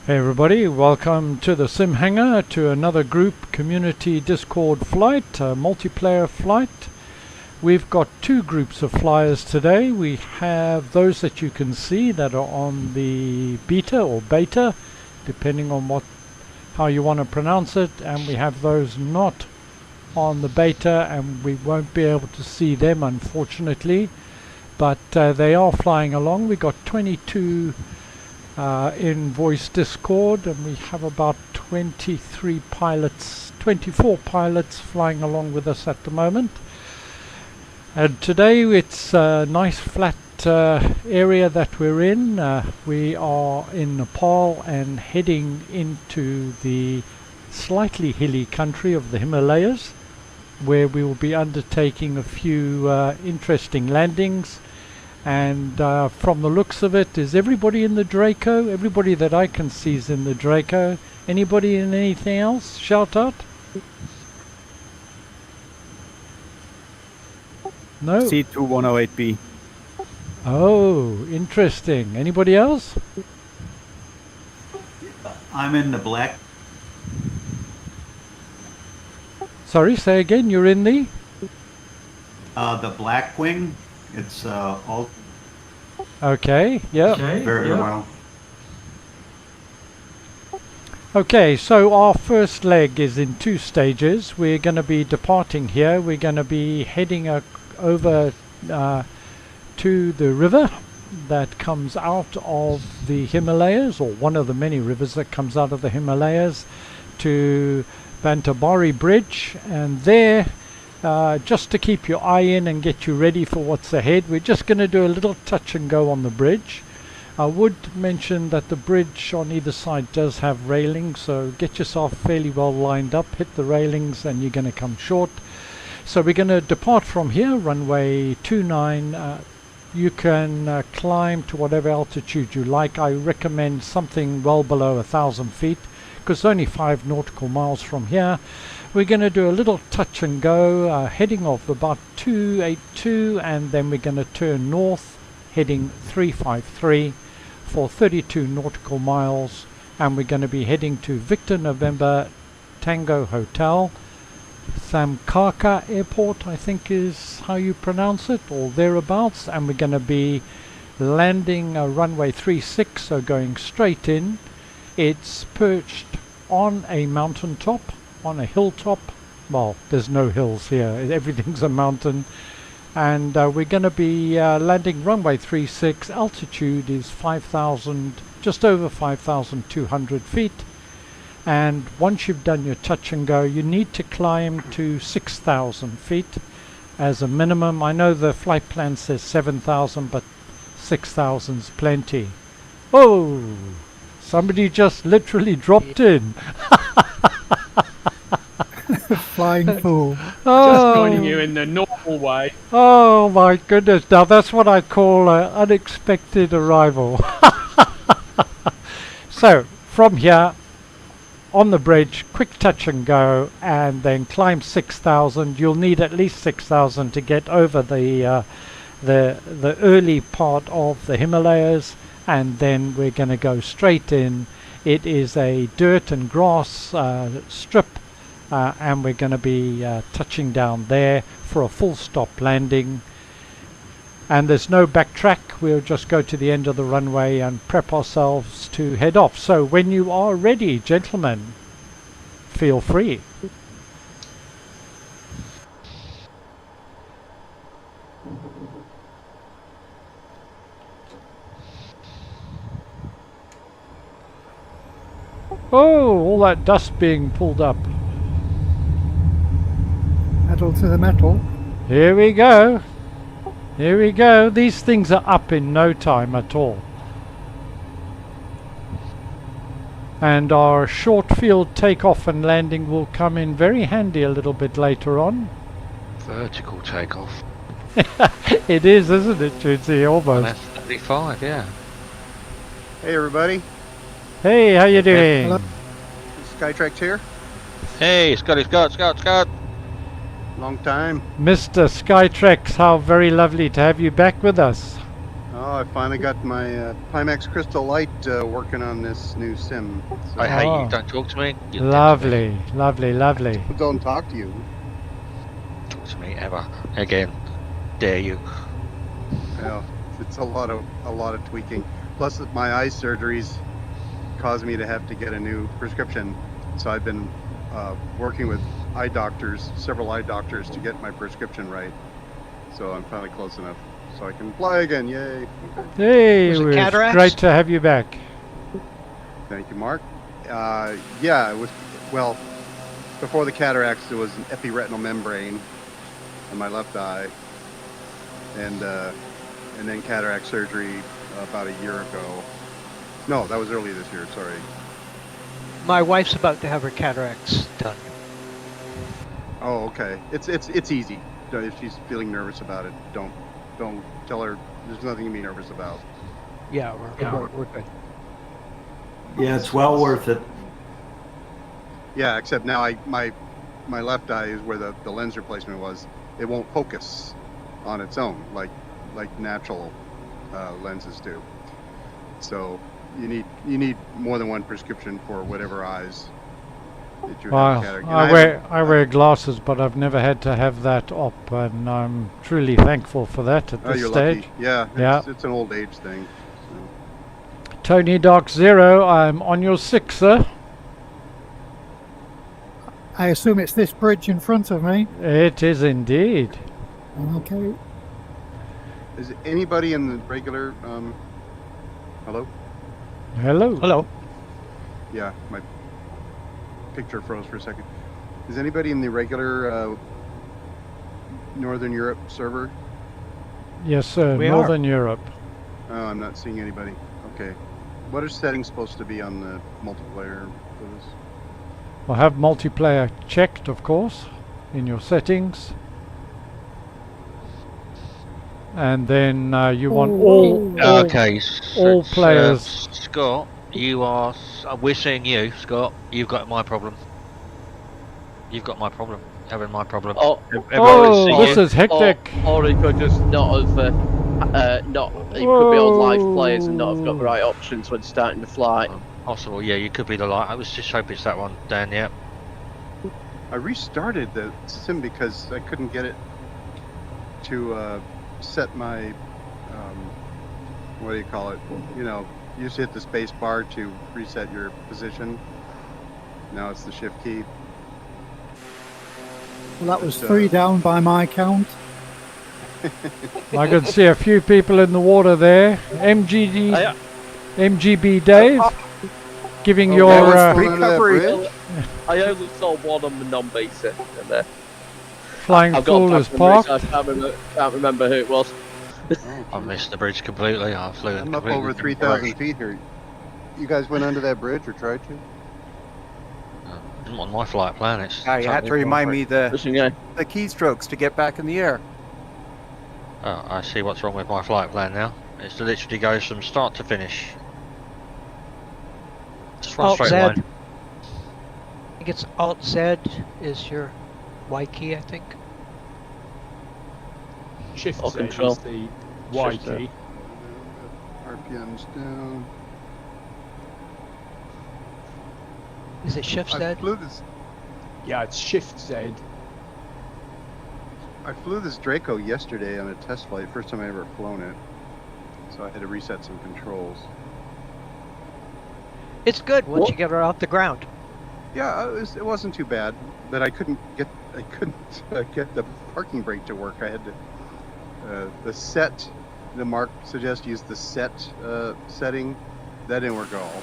Hey everybody, welcome to the Simhanger, to another group community Discord flight, a multiplayer flight. We've got two groups of flyers today. We have those that you can see that are on the beta or beta, depending on how you want to pronounce it, and we have those not on the beta, and we won't be able to see them unfortunately, but they are flying along. We got 22 in voice Discord, and we have about 24 pilots flying along with us at the moment. And today it's a nice flat area that we're in. We are in Nepal and heading into the slightly hilly country of the Himalayas, where we will be undertaking a few interesting landings. And from the looks of it, is everybody in the Draco? Everybody that I can see is in the Draco. Anybody in anything else? Shout out. No? C2108B. Oh, interesting. Anybody else? I'm in the black. Sorry, say again. You're in the Black Wing. It's all okay. Yeah. okay, very well. Okay, so our first leg is in two stages. We're going to be departing here. We're going to be heading over to the river that comes out of the Himalayas, or one of the many rivers that comes out of the Himalayas, to Village-Bridge, and there, just to keep your eye in and get you ready for what's ahead, we're just going to do a little touch and go on the bridge. I would mention that the bridge on either side does have railings, so get yourself fairly well lined up, hit the railings, and you're going to come short. So we're going to depart from here, runway 29. You can climb to whatever altitude you like. I recommend something well below 1,000 feet, because it's only 5 nautical miles from here. We're going to do a little touch and go, heading off about 282, and then we're going to turn north, heading 353 for 32 nautical miles, and we're going to be heading to Victor November Tango Hotel, Thamkaka Airport, I think is how you pronounce it, or thereabouts, and we're going to be landing runway 36, so going straight in. It's perched on a mountaintop, on a hilltop. Well, there's no hills here, everything's a mountain, and we're going to be landing runway 36. Altitude is 5,000, just over 5,200 feet, and once you've done your touch and go, you need to climb to 6,000 feet as a minimum. I know the flight plan says 7,000, but 6,000 is plenty. Oh, somebody just literally dropped in. Flying fool. Oh. Just joining you in the normal way. Oh my goodness, now that's what I call an unexpected arrival. So, from here, on the bridge, quick touch and go, and then climb 6,000. You'll need at least 6,000 to get over the early part of the Himalayas, and then we're going to go straight in. It is a dirt and grass strip, and we're going to be touching down there for a full stop landing, and there's no backtrack. We'll just go to the end of the runway and prep ourselves to head off. So when you are ready, gentlemen, feel free. Oh, all that dust being pulled up. Metal to the metal. Here we go. Here we go. These things are up in no time at all. And our short field takeoff and landing will come in very handy a little bit later on. Vertical takeoff. It is, isn't it, JNJI? Almost. That's 35, yeah. Hey everybody, Hey, how you doing? Hello. Skytrax here. Hey, Scott. Long time. Mr. Skytrax, how very lovely to have you back with us. Oh, Oh, I finally got my Pimax Crystal Light working on this new sim. So I hate Oh. you. Don't talk to me. You Lovely, lovely, lovely. don't talk to you. Don't talk to me ever again. Dare you? Yeah, it's a lot of tweaking. Plus, my eye surgeries caused me to have to get a new prescription. So I've been working with eye doctors, several eye doctors, to get my prescription right. So I'm finally close enough, so I can fly again. Yay! Hey, Was it it's cataracts? great to have you back. Thank you, Mark. Yeah, it was. Well, before the cataracts, there was an epiretinal membrane on my left eye, and then cataract surgery about a year ago. No, that was early this year. Sorry. My wife's about to have her cataracts done. Oh, okay. It's easy. If she's feeling nervous about it, don't tell her. There's nothing to be nervous about. Yeah, we're good. Yeah, it's well worth it. Yeah, except now my left eye is where the lens replacement was. It won't focus on its own like natural lenses do. So you need more than one prescription for whatever eyes that you Well, have cataract. And I wear glasses, but I've never had to have that op, and I'm truly thankful for that at Oh, this you're stage. lucky. Yeah, Yeah. it's an old age thing. So. Tony Dark Zero, I'm on your 6, sir. I assume it's this bridge in front of me. It is indeed. Okay. Is anybody in the regular? Hello? Hello. Hello. Yeah, my picture froze for a second. Is anybody in the regular Northern Europe server? Yes, sir. We Northern Europe. Oh, I'm not seeing anybody. Okay. What are settings supposed to be on the multiplayer for this? I'll have multiplayer checked, of course, in your settings. And then you want all Okay. all players. Scott, you are. We're seeing you, Scott. You've got my problem. You've got my problem. Having my problem. Oh, Oh, this is hectic. or he could just not have, he could be on live players and not have got the right options when starting the flight. Possible, yeah. You could be the light. I was just hoping it's that one, Dan. Yeah. I restarted the sim because I couldn't get it to set my what do you call it? You know, you used to hit the space bar to reset your position. Now it's the shift key. Well, that was 3 down by my count. I can see a few people in the water there. MGB Dave, giving Oh, your yeah, what's going on under that bridge? I only saw one on the non-beta. flying I've fool got is parked. I can't remember who it was. I missed the bridge completely. I flew I'm up completely over 3,000 feet here. You guys went under that bridge or tried to? Isn't on my flight plan. It's Ah, you had to remind me the Listen, keystrokes to get back in the air. Oh, I see what's wrong with my flight plan now. It literally goes from start to finish. Just one Alt straight Z. line. I think it's Alt Z is your Y key, I think. Shift Or Z control. is the Y Shift Z. key. RPM's down. Is it Shift I Z? flew this. Yeah, it's Shift Z. I flew this Draco yesterday on a test flight. First time I ever flown it. So I had to reset some controls. It's good once What? you get her off the ground. Yeah, it wasn't too bad, but I couldn't get the parking brake to work. I had to the set. The Mark suggests use the set setting. That didn't work at all.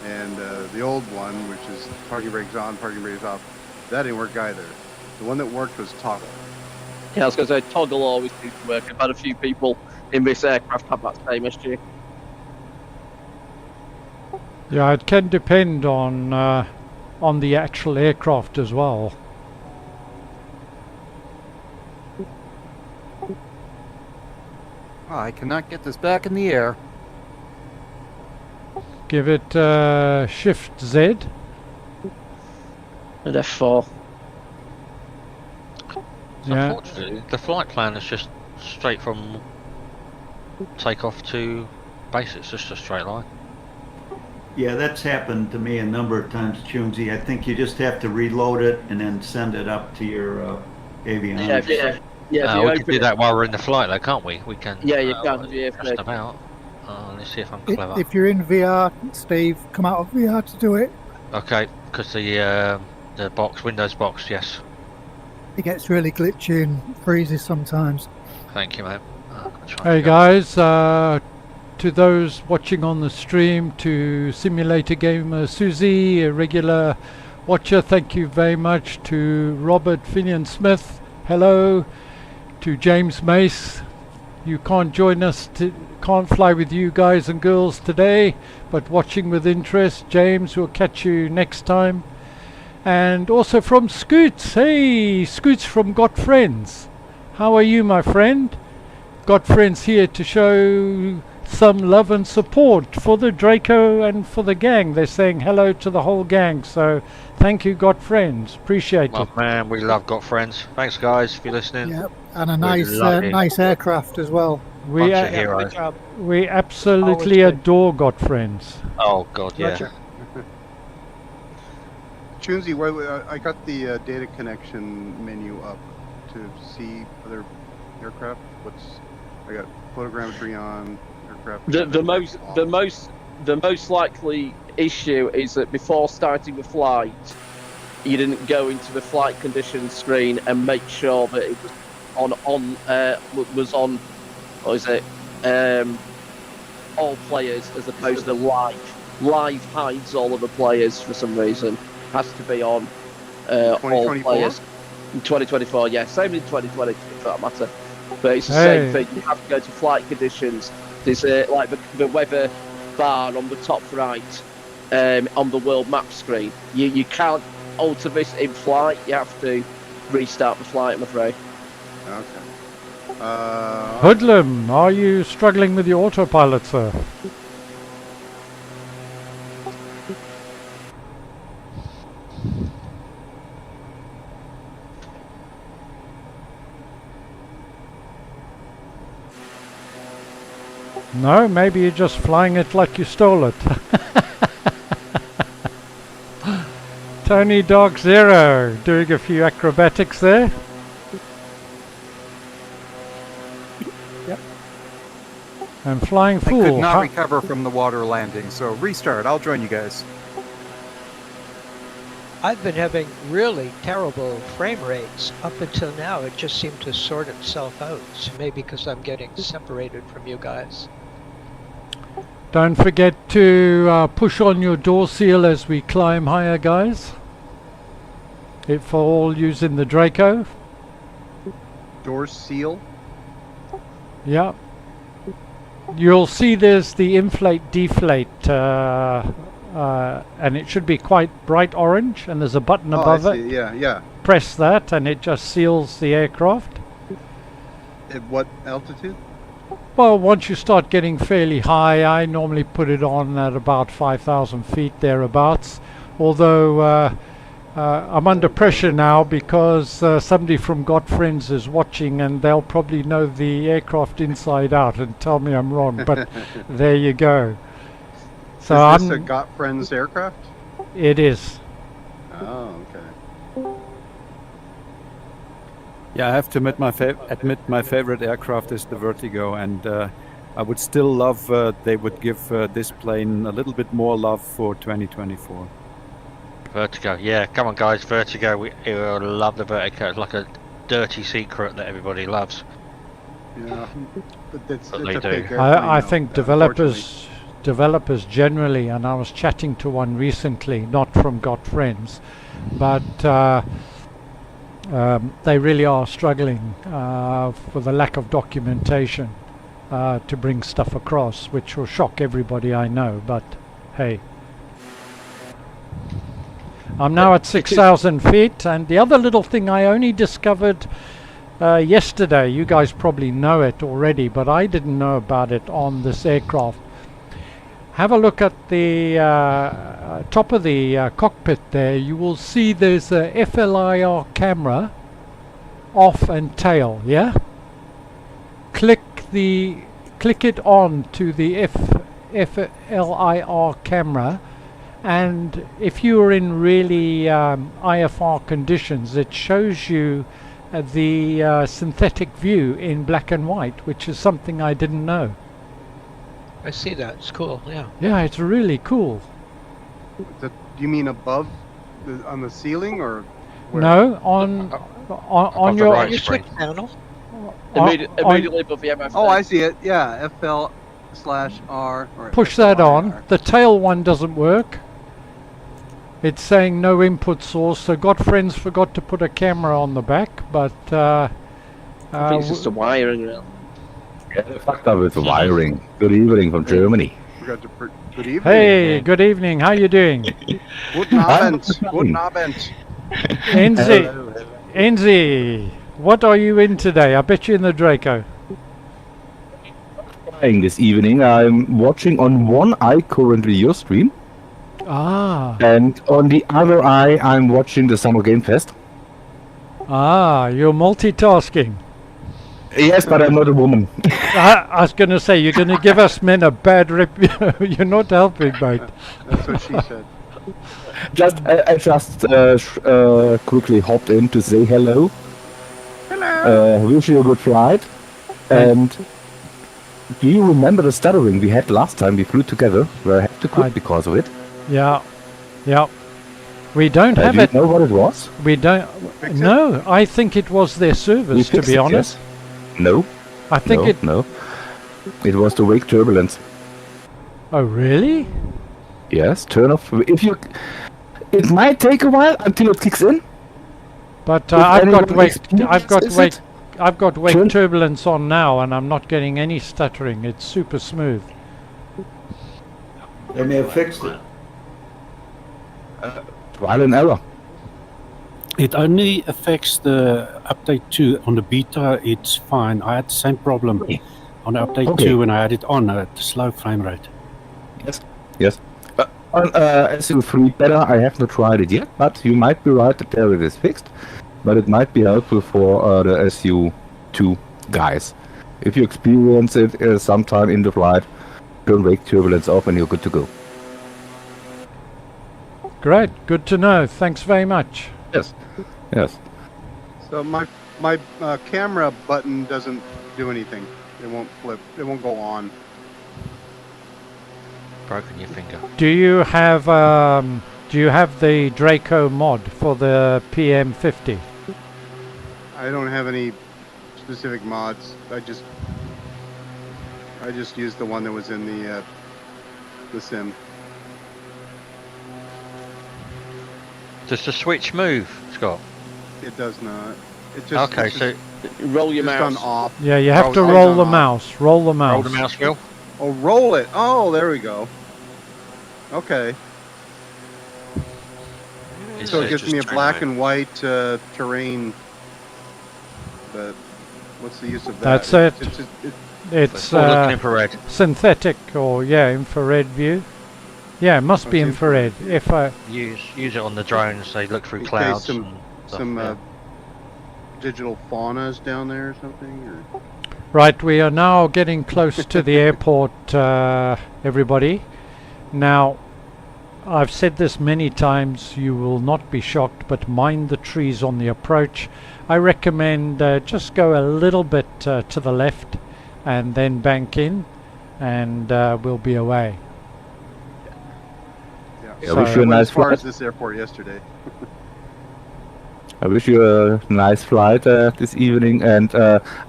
And the old one, which is parking brakes on, parking brakes off, that didn't work either. The one that worked was toggle. Yeah, I was going to say toggle always seems to work. I've had a few people in this aircraft have that same issue. Yeah, it can depend on the actual aircraft as well. Oh, I cannot get this back in the air. Give it Shift Z. And F4. Yeah. Unfortunately, the flight plan is just straight from take off to base. It's just a straight line. Yeah, that's happened to me a number of times, Tunesy. I think you just have to reload it and then send it up to your avionics. Yeah, We can do that while we're in the flight, though, can't we? We can. Yeah, you can. Yeah, just about. Let's see if I'm clever. If you're in VR, Steve, come out of VR to do it. Okay, because the box, Windows box, yes. It gets really glitchy and freezes sometimes. Thank you, mate. Hey guys, to those watching on the stream, to Simulator Gamer Susie, a regular watcher, thank you very much. To Robert Finian Smith, hello. To James Mace, you can't join us, can't fly with you guys and girls today, but watching with interest. James, we'll catch you next time. And also from Scoots, hey, Scoots from Got Friends. How are you, my friend? Got Friends here to show some love and support for the Draco and for the gang. They're saying hello to the whole gang, so thank you, Got Friends. Appreciate it. Man, we love Got Friends. Thanks, guys, if you're listening. Yep, and a nice aircraft as well. We absolutely adore Got Friends. Oh God, yeah. Tunesy, I got the data connection menu up to see other aircraft. I got photogrammetry on aircraft. The most likely issue is that before starting the flight, you didn't go into the flight conditions screen and make sure that it was on. What is it? All players as opposed to live. Live hides all of the players for some reason. Has to be on all players. In 2024, yeah. Same in 2020 for that matter. But it's the same thing. You have to go to flight conditions. There's like the weather bar on the top right on the world map screen. You can't alter this in flight. You have to restart the flight, I'm afraid. Okay. Hoodlum, are you struggling with your autopilot, sir? No, maybe you're just flying it like you stole it. Tony Dog Zero doing a few acrobatics there. Yep. And Flying I Fool. could not recover from the water landing, so restart. I'll join you guys. I've been having really terrible frame rates. Up until now, it just seemed to sort itself out. So maybe because I'm getting separated from you guys. Don't forget to push on your door seal as we climb higher, guys. For all using the Draco. Door seal? Yeah. You'll see there's the inflate deflate and it should be quite bright orange, and there's a button above it. Yeah. Press that and it just seals the aircraft. At what altitude? Well, once you start getting fairly high, I normally put it on at about 5,000 feet thereabouts. Although I'm under pressure now because somebody from Got Friends is watching, and they'll probably know the aircraft inside out and tell me I'm wrong. But there you go. So is this a Got Friends aircraft? It is. Oh, okay. Yeah, I have to admit my favorite aircraft is the Vertigo, and I would still love they would give this plane a little bit more love for 2024. Vertigo, yeah, come on guys, Vertigo, we love the Vertigo. It's like a dirty secret that everybody loves. Yeah, but it's But a they big do. airplane I now, think unfortunately. developers generally, and I was chatting to one recently, not from Got Friends, but they really are struggling for the lack of documentation to bring stuff across, which will shock everybody I know, but hey. I'm now at 6,000 feet, and the other little thing I only discovered yesterday, you guys probably know it already, but I didn't know about it on this aircraft. Have a look at the top of the cockpit there. You will see there's a FLIR camera off and tail, yeah? Click click it on to the FLIR camera, and if you are in really IFR conditions, it shows you the synthetic view in black and white, which is something I didn't know. I see that. It's cool. Yeah. Yeah, it's really cool. Do you mean above, on the ceiling, or where? No, on the your right. Your switch panel. Immediately above the MFA. Oh, I see it. Yeah, FL/R. Or push that on. FLIR. The tail one doesn't work. It's saying no input source, so Godfriends forgot to put a camera on the back, but I think it's just a wiring rail. Yeah, they fucked up with the wiring. Good evening from Germany. Forgot to good evening. hey, good evening, how you doing? Guten Abend. Guten Abend. Enzi, what are you in today? I bet you're in the Draco. Playing this evening, I'm watching on one eye currently your stream, Ah, and on the other eye I'm watching the Summer Game Fest. You're multitasking. Yes, but I'm not a woman. I was going to say, you're going to give us men a bad rep. You're not helping, mate. That's what she said. I just quickly hopped in to say hello. Hello. Wish you a good flight. And do you remember the stuttering we had last time we flew together, where I had to quit because of it? Yeah. We don't have Do it. you know what it was? We don't. No, I think it was their service, to be honest. Yes? No. I think No. It was the wake turbulence. Oh, really? Yes, turn off. It might take a while until it kicks in. But I've got wake Turn- turbulence on now, and I'm not getting any stuttering. It's super smooth. They may have fixed it. Trial and error. It only affects the update 2. On the beta, it's fine. I had the same problem on the update 2 when I had it on at slow frame rate. Yes. On SU3 Beta, I have not tried it yet, but you might be right that there it is fixed. But it might be helpful for the SU2 guys. If you experience it sometime in the flight, turn wake turbulence off and you're good to go. Great, good to know. Thanks very much. Yes. So my camera button doesn't do anything. It won't flip. It won't go on. Broken your finger. Do you have the Draco mod for the PM50? I don't have any specific mods. I just used the one that was in the sim. Does the switch move, Scott? It does not. It just Okay, it's so roll your just mouse. on off. Yeah, you have to Roll roll on the off. mouse. Roll the mouse. roll the mouse wheel. Oh, roll it. Oh, there we go. Okay. So it gives me a black and white terrain. But what's the use of that? That's it. It's It's Or looking infrared. synthetic or infrared view. Yeah, it must be Okay. infrared. If I Use it on the drones. They look through in case clouds. some and stuff, digital faunas down there or something. Or? Right, we are now getting close to the airport, everybody. Now, I've said this many times, you will not be shocked, but mind the trees on the approach. I recommend just go a little bit to the left and then bank in, and we'll be away. Yeah. I wish So- you a I went nice as far flight. as this airport yesterday. I wish you a nice flight this evening, and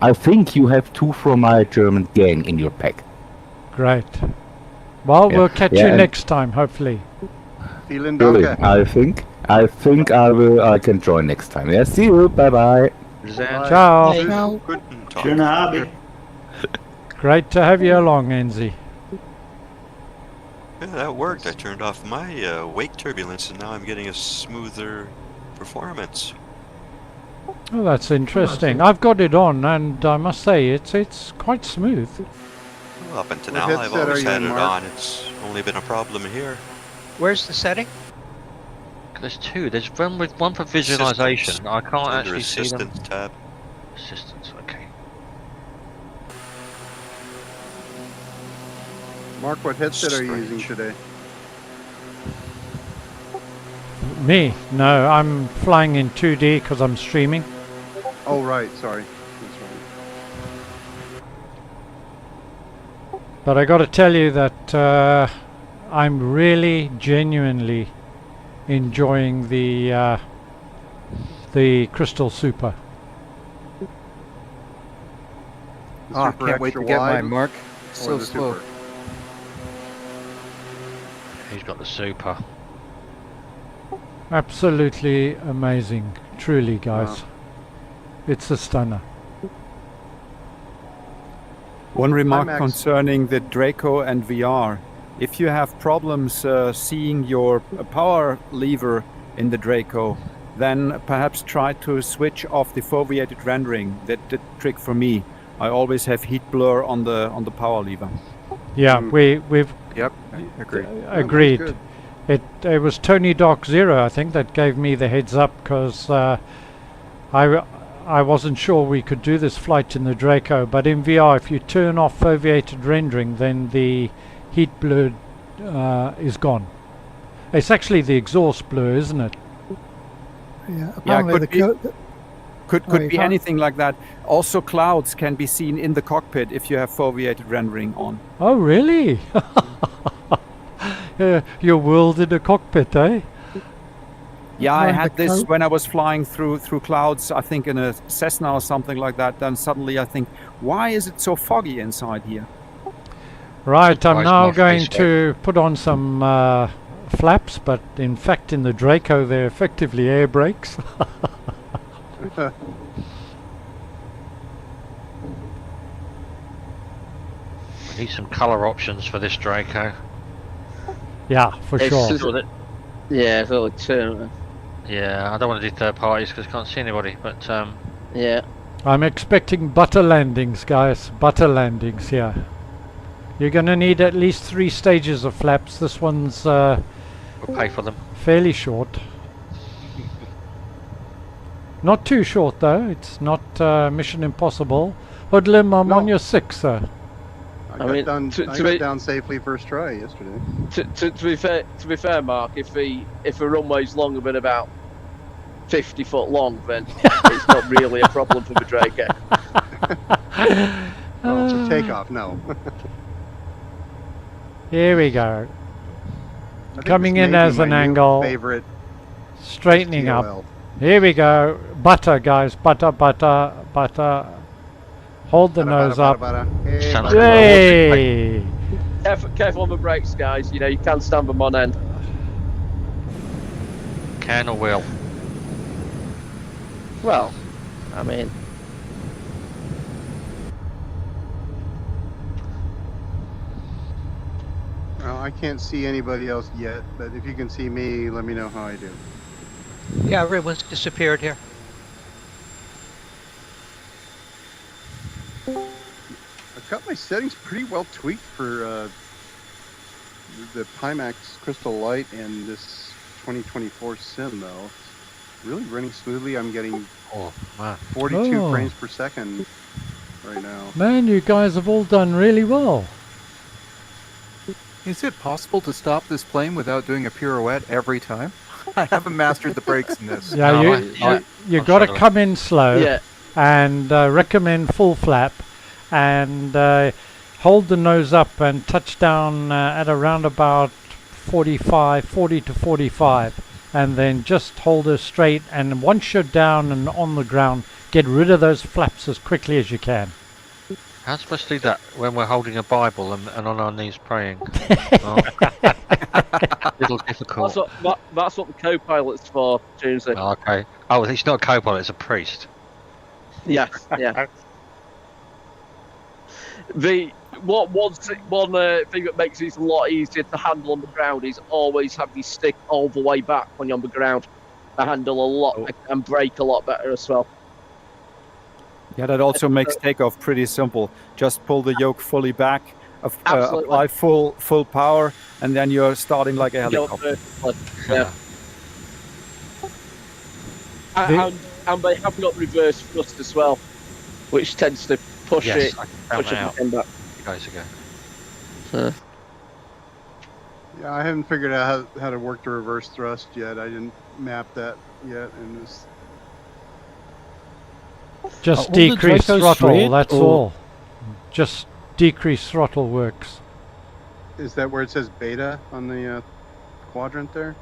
I think you have 2 from my German gang in your pack. Great. Well, Yeah. we'll catch Yeah, you and- next time, hopefully. Vielen Really, Dank. I think I can join next time. Yeah, see you. Bye bye. Ciao. Schöne Abend. Great to have you along, Enzi. Yeah, that worked. I turned off my wake turbulence, and now I'm getting a smoother performance. Oh, that's interesting. I've got it on, and I must say it's quite smooth. Well, up until What now, I've headset are always you had in, it Mark? on. It's only been a problem here. Where's the setting? There's 2. There's one for visualization. I can't Under actually see them. Assistance tab. Assistance. Okay. Mark, what headset are you using today? Me? No, I'm flying in 2D because I'm streaming. Oh, right. Sorry. That's right. But I got to tell you that I'm really genuinely enjoying the Crystal Super. I can't wait to get my Mark. So slow. He's got the Super. Absolutely amazing, truly, guys. Wow. It's a stunner. One remark Max. concerning the Draco and VR. If you have problems seeing your power lever in the Draco, then perhaps try to switch off the foveated rendering. That's the trick for me. I always have heat blur on the power lever. Yeah, we've Yep, agreed. agreed. good. It was Tony Dark Zero, I think, that gave me the heads up because I wasn't sure we could do this flight in the Draco. But in VR, if you turn off foveated rendering, then the heat blur is gone. It's actually the exhaust blur, isn't it? Yeah, Yeah, apparently could you be can't- anything like that. Also, clouds can be seen in the cockpit if you have foveated rendering on. Oh, really? Your world in a cockpit, eh? Yeah, I Like had the this cloud- when I was flying through clouds, I think in a Cessna or something like that. Then suddenly I think, why is it so foggy inside here? Right, I'm Surprised now my going face to put on some flaps, but in fact in the Draco they're effectively air brakes. We need some colour options for this Draco. Yeah, for It's sure. just- Yeah, it's all turn. Yeah, I don't want to do third parties because I can't see anybody, but Yeah. I'm expecting butter landings, guys. Butter landings here. You're going to need at least 3 stages of flaps. This one's we'll pay for them. fairly short. Not too short though. It's not Mission Impossible. Hoodlum, I'm No. on your 6, sir. I I got, mean, done, to I be- got down safely first try yesterday. To be fair, Mark, if a runway's longer than about 50 foot long, then it's not really a problem for the Draco. Oh, for takeoff, no. Here we go. I think Coming this in may be as my an new angle. Favorite Straightening up. TOL. Here we go. Butter, guys. Butter, butter, butter. Hold the Bada, nose bada, up. bada, bada. Hey, Sound bada. like Yay! Careful on the brakes, guys. You know, you can stand them on end. Can or will? Well, I mean, Well, I can't see anybody else yet, but if you can see me, let me know how I do. Yeah, everyone's disappeared here. I've got my settings pretty well tweaked for the Pimax Crystal Light and this 2024 sim, though. It's really running smoothly. I'm getting Oh man. 42 Oh. frames per second right now. Man, you guys have all done really well. Is it possible to stop this plane without doing a pirouette every time? I haven't mastered the brakes in this. Yeah, No, you I'm got to struggling. come in slow yeah. and recommend full flap and hold the nose up and touch down at around about 40 to 45, and then just hold her straight, and once you're down and on the ground, get rid of those flaps as quickly as you can. How's supposed to do that when we're holding a Bible and on our knees praying? Little difficult. That's what the co-pilot's for, Tuesday. Oh, okay. Oh, he's not a co-pilot, it's a priest. Yes, yeah. One thing that makes it a lot easier to handle on the ground is always have your stick all the way back when you're on the ground. To handle a lot and brake a lot better as well. Yeah, that also makes takeoff pretty simple. Just pull the yoke fully back, Absolutely. apply full power, and then you're starting like a helicopter. Yeah. And they have got reverse thrust as well, which tends to push Yes, it, I can found push that out. it back. You guys ago. So, Yeah, I haven't figured out how to work the reverse thrust yet. I didn't map that yet in this. Just Are all the decrease Dracos throttle, red, that's or- all. Just decrease throttle works. Is that where it says beta on the quadrant there?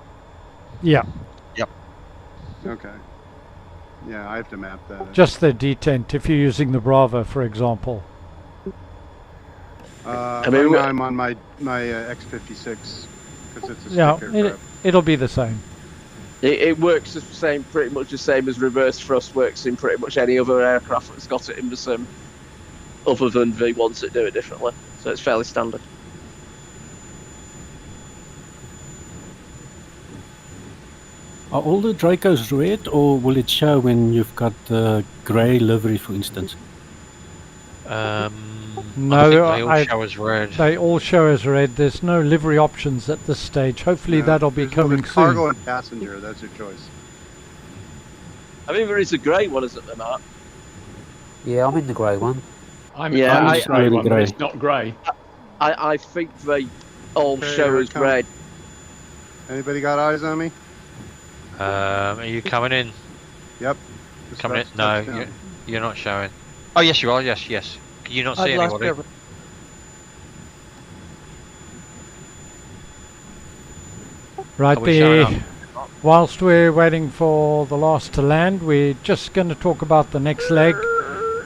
Yeah, Okay. Yeah, I have to map that. just the detent if you're using the Bravo, for example. I mean, mean, I'm on my X56 because it's a stick Yeah, aircraft. it'll be the same. It works the same, pretty much the same as reverse thrust works in pretty much any other aircraft that's got it in the sim, other than the ones that do it differently. So it's fairly standard. Are all the Dracos red, or will it show when you've got the grey livery, for instance? I No, think they all show as red. They all show as red. There's no livery options at this stage. Hopefully Yeah, that'll be there's coming cargo soon. and passenger. That's your choice. I mean, there is a grey one, isn't there, Mark? Yeah, I'm in the grey one. I'm Yeah, in I- the grey one, but grey. it's not grey. I think they all Okay, show here it as comes. red. Anybody got eyes on me? Are you coming in? Yep. Just Coming in? touch- No, touchdown. you're not showing. Oh, yes, you are. Yes, yes. Can you not see I'd lost anybody? every- Right Are we showing there. Whilst we're waiting for the last to land, we're just going to talk about the next leg.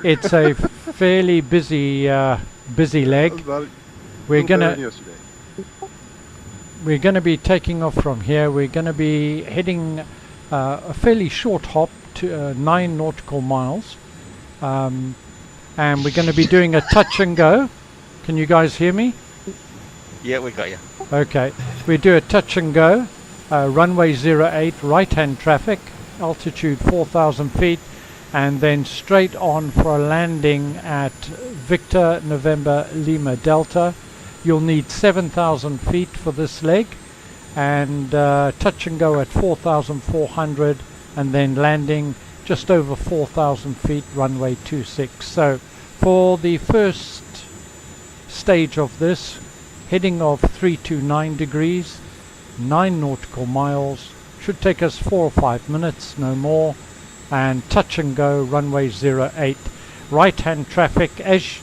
It's a fairly busy leg. We're gonna be taking off from here. We're gonna be heading a fairly short hop to 9 nautical miles, and we're going to be doing a touch and go. Can you guys hear me? Yeah, we got you. Okay, we do a touch and go, runway 08, right-hand traffic, altitude 4,000 feet, and then straight on for a landing at Victor November Lima Delta. You'll need 7,000 feet for this leg, and touch and go at 4,400, and then landing just over 4,000 feet, runway 26. So for the first stage of this, heading of 329 degrees, 9 nautical miles, should take us 4 or 5 minutes, no more, and touch and go, runway 08. Right hand traffic, as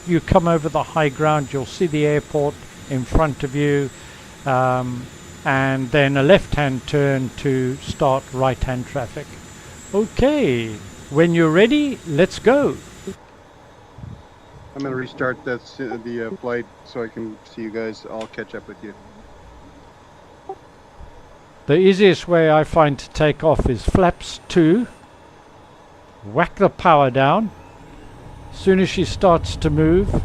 you come over the high ground, you'll see the airport in front of you, and then a left hand turn to start right hand traffic. Okay, when you're ready, let's go. I'm going to restart the flight so I can see you guys. I'll catch up with you. The easiest way I find to take off is flaps 2, whack the power down, as soon as she starts to move,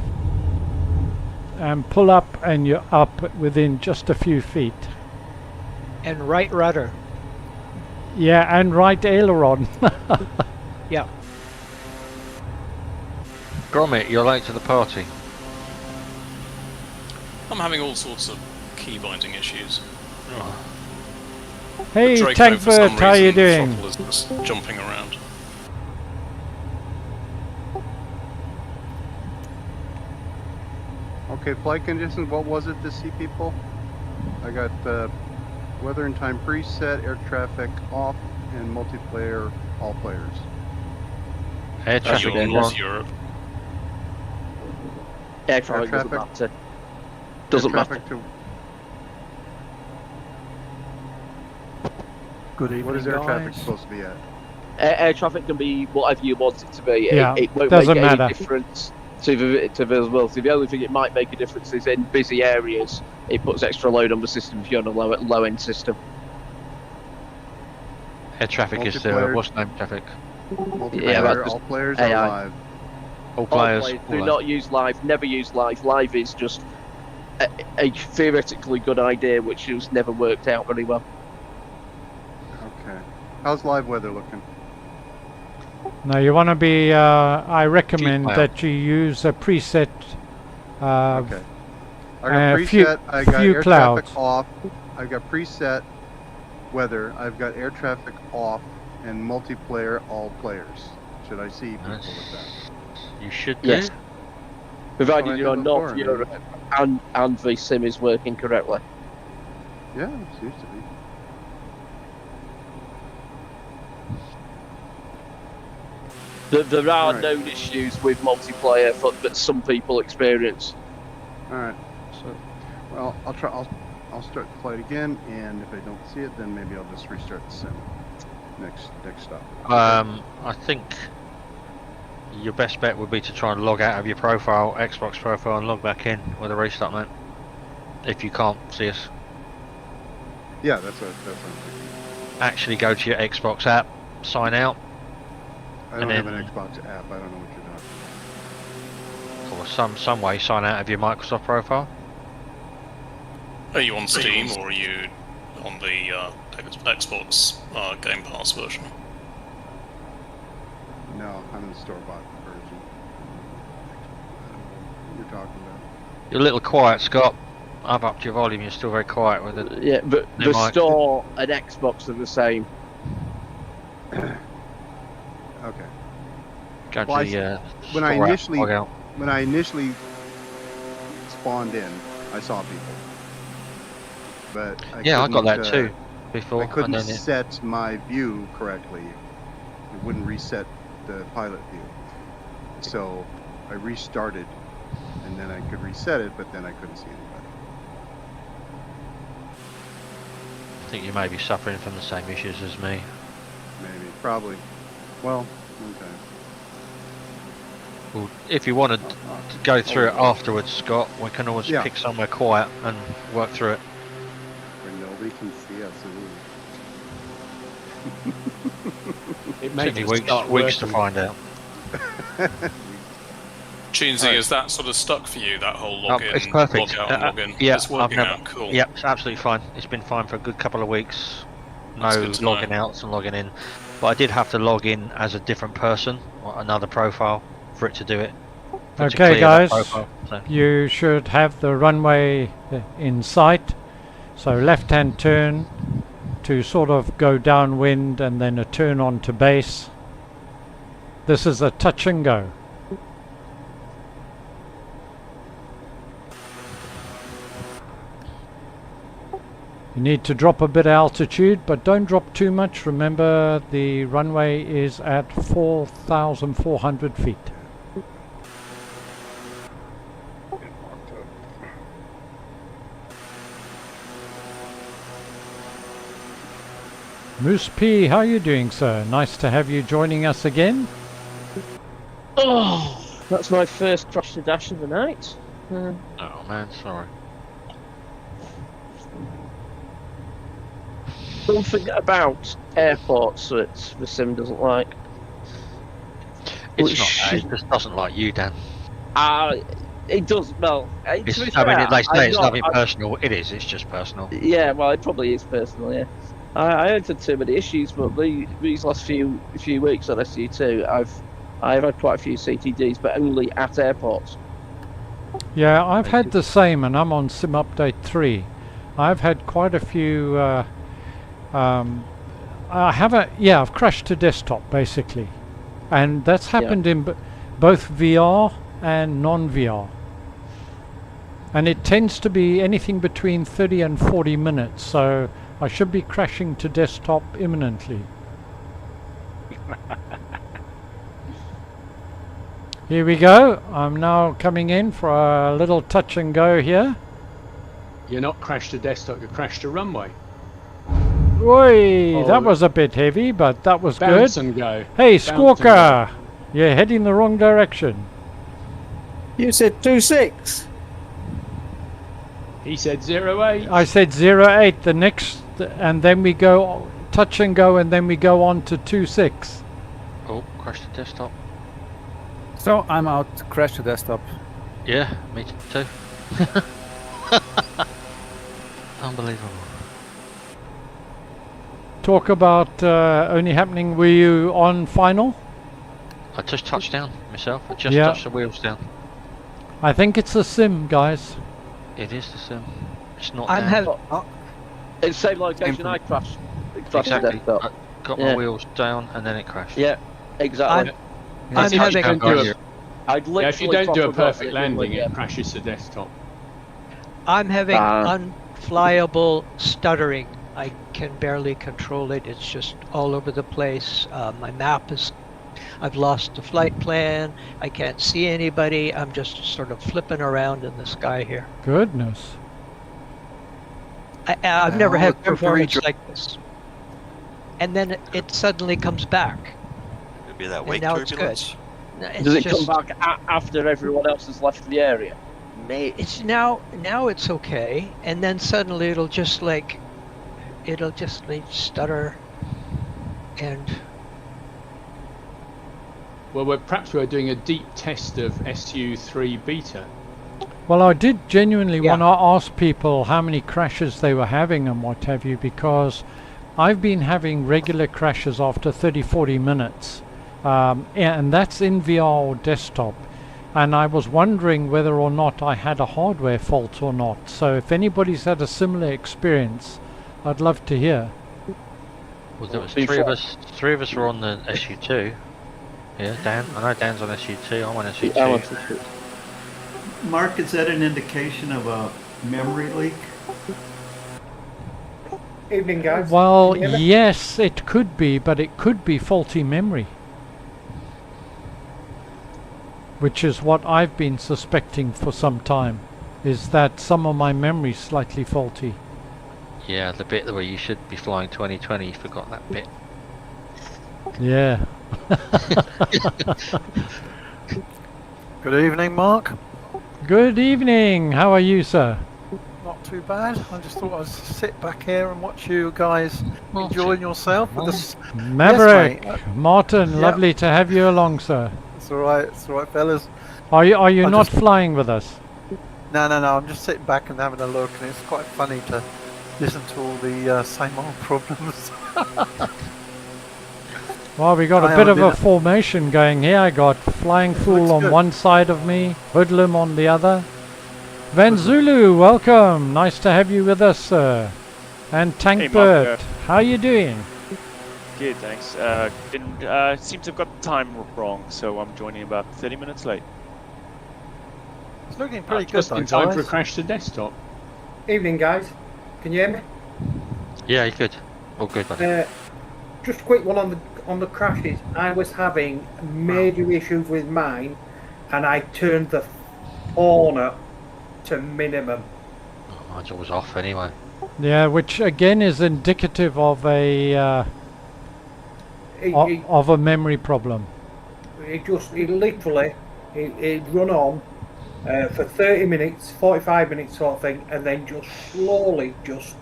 and pull up, and you're up within just a few feet. And right rudder. Yeah, and right aileron. Yeah. Gromit, you're late to the party. I'm having all sorts of key binding issues. Hey, Draco, Tank for some Bird, how you reason, the doing? throttle is just jumping around. Okay, flight conditions. What was it to see people? I got weather and time preset, air traffic off, and multiplayer all players. Air traffic North Europe. Air traffic doesn't matter. Doesn't matter. Good evening, What is air traffic guys. supposed to be at? Air traffic can be whatever you want it to be. Yeah, It won't doesn't make any matter. difference to the visibility. The only thing it might make a difference is in busy areas. It puts extra load on the system if you're on a low end system. Air traffic is Multiplayer. what's the name traffic? Multiplayer, Yeah, that's all players AI. are live. All players. Do not use live. Never use live. Live is just a theoretically good idea, which has never worked out very well. Okay. How's live weather looking? No, you want to be, I recommend Cloud. that you use a preset. Okay. I got preset. Few, I got few air clouds. traffic off. I've got preset weather. I've got air traffic off and multiplayer all players. Should I see people Nice. with that? You should do. Yes. Provided I you're did North before, Europe and the sim is working correctly. Yeah, it seems to be. There are Right. known issues with multiplayer that some people experience. All right. So, well, I'll try. I'll start the flight again, and if I don't see it, then maybe I'll just restart the sim. Next stop. I think your best bet would be to try and log out of your profile, Xbox profile, and log back in with a restart, mate. If you can't see us. Yeah, that's what I'm thinking. Actually go to your Xbox app, sign out. I don't have an Xbox app. I don't know what you're talking Or some way sign out of your Microsoft profile. Are you on Steam or are you on the Xbox Game Pass version? about. No, I'm in the store-bought version. I don't know what you're talking about. You're a little quiet, Scott. I've upped your volume. You're still very quiet with it. Yeah, but the store and Xbox are the same. Okay. Go Well, to the when I store app, initially log out. when I initially spawned in, I saw people, but I Yeah, I got that couldn't, too before. I couldn't and then set my view correctly. It wouldn't reset the pilot view, so I restarted, and then I could reset it, but then I couldn't see anybody. I think you may be suffering from the same issues as me. Maybe, probably. Well, okay. Well, if you wanted to go through it afterwards, Scott, we can always Yeah. pick somewhere quiet and work through it. Where nobody can see us. It Took makes me us weeks start to working. find out. Tunesy, is that sort of stuck for you, that whole log in, It's perfect. log out and log in? Yeah, it's working out, cool. Yeah, it's absolutely fine. It's been fine for a good couple of weeks. That's No good to know. logging outs and logging in. But I did have to log in as a different person, or another profile, for it to do it. For it to Okay, clear that guys, profile, so. you should have the runway in sight. So left-hand turn to sort of go downwind and then a turn onto base. This is a touch and go. You need to drop a bit of altitude, but don't drop too much. Remember, the runway is at 4,400 feet. Moose P, how are you doing, sir? Nice to have you joining us again. Oh, that's my first crash to dash of the night. Oh man, sorry. Something about airports that the sim doesn't like. It's Which- not that, it just doesn't like you, Dan. It does, well, to be It's, I fair, mean, they say I'm it's not- nothing personal. It is, it's just personal. Yeah, well, it probably is personal, yeah. I haven't had too many issues, but these last few weeks on SU2, I've had quite a few CTDs, but only at airports. Yeah, I've had the same, and I'm on Sim Update 3. I've had quite a few. I've crashed to desktop basically, and that's happened in both VR and non-VR. And it tends to be anything between 30 and 40 minutes, so I should be crashing to desktop imminently. Here we go. I'm now coming in for a little touch and go here. You're not crashed to desktop, you crashed to runway. Oi, Oh, that was a bit heavy, but that was bounce good. and go. Hey, Bounce and Squawker, you're heading the wrong direction. You said 2-6. He said 08. I said 08, the next, and then we go touch and go, and then we go on to 26. Oh, crash to desktop. So I'm out, crash to desktop. Yeah, me too. Unbelievable. Talk about only happening, were you on final? I just touched down myself. I just Yeah. touched the wheels down. I think it's a sim, guys. It is the sim. It's not I'm down. having. It's the same location I crashed. Exactly. Desktop. I got Yeah. my wheels down and then it crashed. Yeah, exactly. I'm having. I'd Yeah, if you literally don't do a forgotten perfect it, landing, yeah. it crashes to desktop. I'm having flyable stuttering. I can barely control it. It's just all over the place. My map is, I've lost the flight plan. I can't see anybody. I'm just sort of flipping around in the sky here. Goodness. I've never had performance like this. And then it suddenly comes back. It'd be that And wake now it's turbulence. good. It's Does it just, come back after everyone else has left the area? It's now it's okay, and then suddenly it'll just like stutter, and Well, perhaps we're doing a deep test of SU3 Beta. Well, I did genuinely want to ask people how many crashes they were having and what have you, because I've been having regular crashes after 30-40 minutes, and that's in VR or desktop. And I was wondering whether or not I had a hardware fault or not. So if anybody's had a similar experience, I'd love to hear. Well, there was three of us were on the SU2. Yeah, Dan. I know Dan's on SU2. I'm on SU2. Mark, is that an indication of a memory leak? Evening, guys. Well, yes, it could be, but it could be faulty memory, which is what I've been suspecting for some time, is that some of my memory's slightly faulty. Yeah, the bit where you should be flying 2020, you forgot that bit. Yeah. Good evening, Mark. Good evening. How are you, sir? Not too bad. I just thought I'd sit back here and watch you guys enjoying yourself with this. Maverick, Yes, mate. Martin, Yep. lovely to have you along, sir. It's all right. It's all right, fellas. Are you I not just- flying with us? No. I'm just sitting back and having a look, and it's quite funny to listen to all the same old problems. Well, we got a bit of a formation going here. I got Flying Fool on one side of me, Hoodlum on the other. Van Zulu, welcome. Nice to have you with us, sir. And Tank Bird, how you doing? Good, thanks. Seem to have got the time wrong, so I'm joining about 30 minutes late. It's looking pretty good, Just though, in time for a guys. crash to desktop. Evening, guys. Can you hear me? Yeah, you're good. All good, buddy. Just a quick one on the crashes. I was having major issues with mine, and I turned the corner to minimum. Mine's always off anyway. Yeah, which again is indicative of a of a memory problem. It literally run on for 30 minutes, 45 minutes sort of thing, and then just slowly just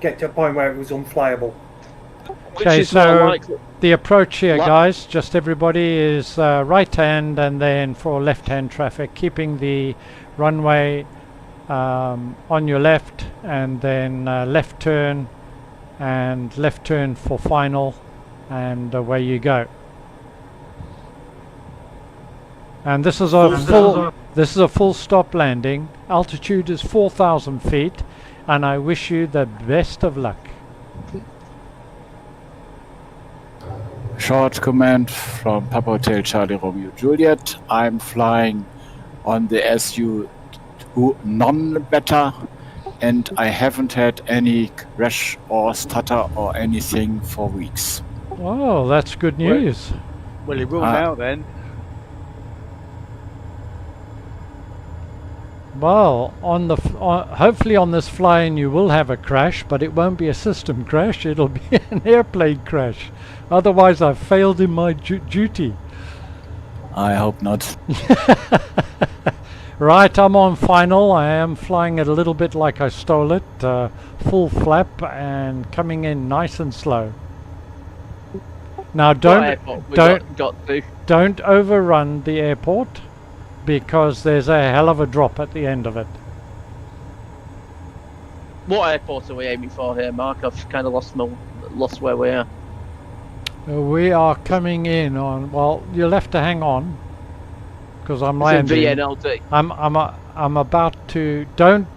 get to a point where it was unflyable. Okay, so the approach here, guys, just everybody is right hand and then for left hand traffic, keeping the runway on your left, and then left turn and left turn for final, and away you go. And this is a full stop landing. Altitude is 4,000 feet, and I wish you the best of luck. Short command from Papa Hotel Charlie Romeo Juliet. I'm flying on the SU2 non-beta, and I haven't had any crash or stutter or anything for weeks. Oh, that's good news. Well, it will now then. Well, on the hopefully on this flying you will have a crash, but it won't be a system crash. It'll be an airplane crash. Otherwise, I've failed in my duty. I hope not. Right, I'm on final. I am flying it a little bit like I stole it, full flap and coming in nice and slow. Now don't overrun the airport, because there's a hell of a drop at the end of it. What airport are we aiming for here, Mark? I've kind of lost where we are. We are coming in on. Well, you'll have to hang on, because I'm landing. VNLD. I'm about to. Don't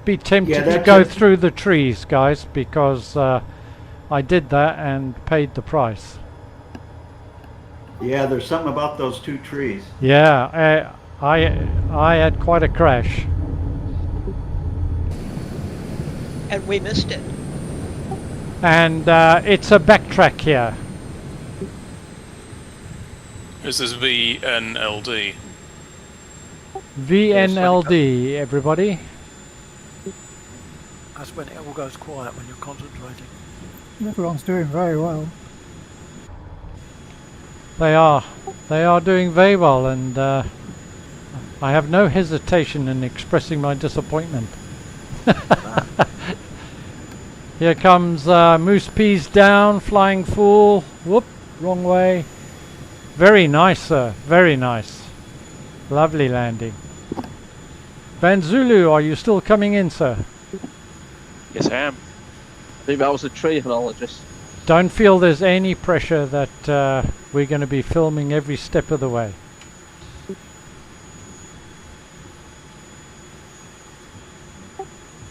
be tempted to go through the trees, guys, because I did that and paid the price. Yeah, there's something about those two trees. Yeah, I had quite a crash. And we missed it. And it's a backtrack here. Is this VNLD? VNLD, everybody. That's when it all goes quiet when you're concentrating. Everyone's doing very well. They are doing very well, and I have no hesitation in expressing my disappointment. Here comes Moose Peas down, flying fool. Whoop, wrong way. Very nice, sir. Very nice. Lovely landing. Van Zulu, are you still coming in, sir? Yes, I am. I think that was a tree hydrologist. Don't feel there's any pressure that we're going to be filming every step of the way.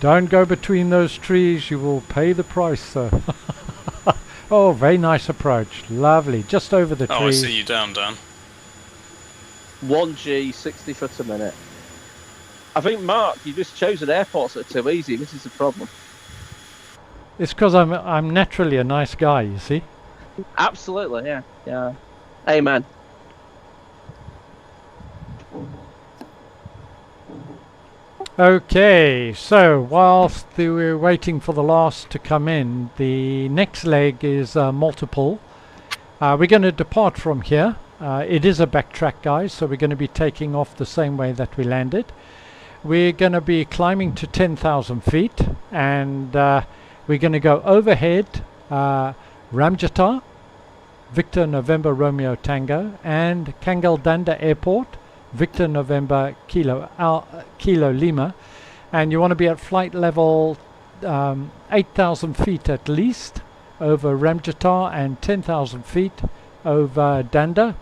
Don't go between those trees, you will pay the price, sir. Oh, very nice approach. Lovely. Just over the Oh, trees. I see you down, Dan. 1G, 60 foot a minute. I think, Mark, you just chosen airports that are too easy. This is the problem. It's because I'm naturally a nice guy, you see. Absolutely, yeah. Yeah. Amen. Okay, so whilst we're waiting for the last to come in, the next leg is multiple. We're going to depart from here. It is a backtrack, guys, so we're going to be taking off the same way that we landed. We're going to be climbing to 10,000 feet, and we're going to go overhead Ramjatar, Victor November Romeo Tango, and Kangal-Danda Airport, Victor November Kilo Lima, and you want to be at flight level 8,000 feet at least over Ramjatar and 10,000 feet over Danda,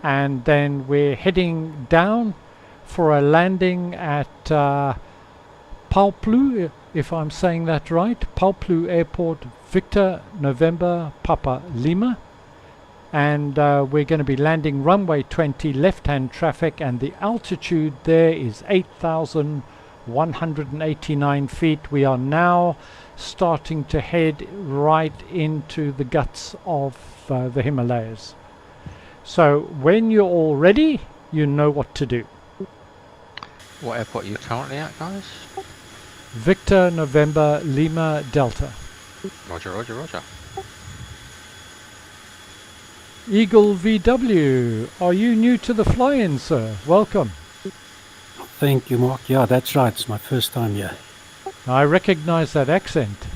and then we're heading down for a landing at Pauplu, if I'm saying that right, Pauplu Airport, Victor November Papa Lima. And we're going to be landing runway 20 left-hand traffic, and the altitude there is 8,189 feet. We are now starting to head right into the guts of the Himalayas. So when you're all ready, you know what to do. What airport are you currently at, guys? Victor November Lima Delta. Roger, roger, roger. Eagle VW, are you new to the fly-in, sir? Welcome. Thank you, Mark. Yeah, that's right. It's my first time here. I recognize that accent.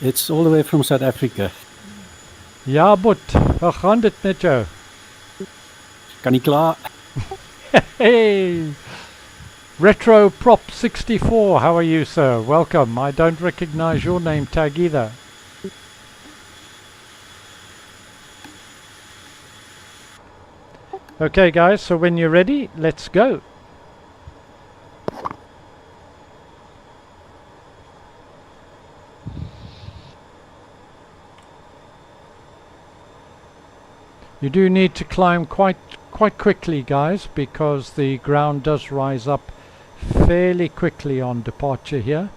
It's all the way from South Africa. Ja, but, hoe gaan dit met jou? Kan nie klaar. Hey! Retro Prop 64, how are you, sir? Welcome. I don't recognize your name tag either. Okay, guys, so when you're ready, let's go. You do need to climb quite quickly, guys, because the ground does rise up fairly quickly on departure here.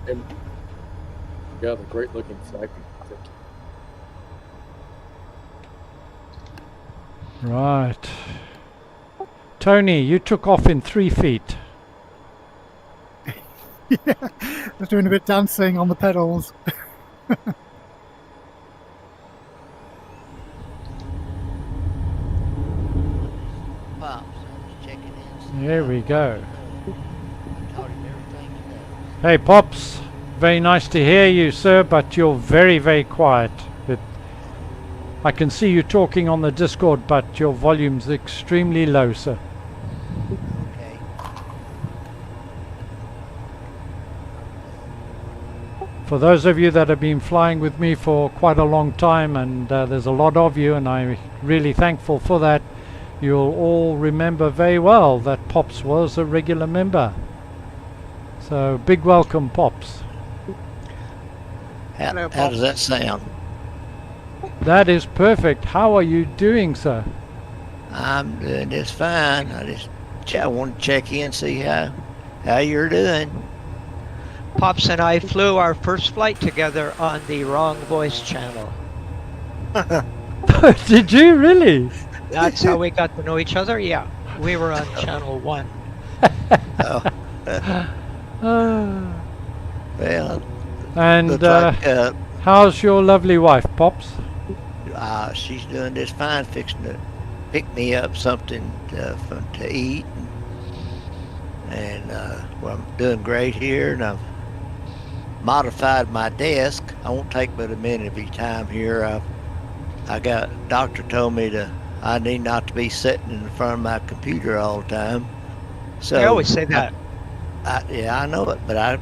And yeah, the great looking flag. Right. Tony, you took off in 3 feet. Yeah, I was doing a bit of dancing on the pedals. There we go. Hey Pops, very nice to hear you, sir, but you're very quiet. I can see you talking on the Discord, but your volume's extremely low, sir. Okay. For those of you that have been flying with me for quite a long time, and there's a lot of you, and I'm really thankful for that, you'll all remember very well that Pops was a regular member. So big welcome, Pops. How does that sound? That is perfect. How are you doing, sir? I'm doing just fine. I want to check in, see how you're doing. Pops and I flew our first flight together on the wrong voice channel. Did you really? That's how we got to know each other. Yeah, we were on channel 1. Well, and how's your lovely wife, Pops? She's doing just fine, fixing to pick me up something to eat, and well, I'm doing great here, and I've modified my desk. I won't take but a minute of your time here. Doctor told me I need not to be sitting in front of my computer all the time. So I always say that. Yeah, I know it, but I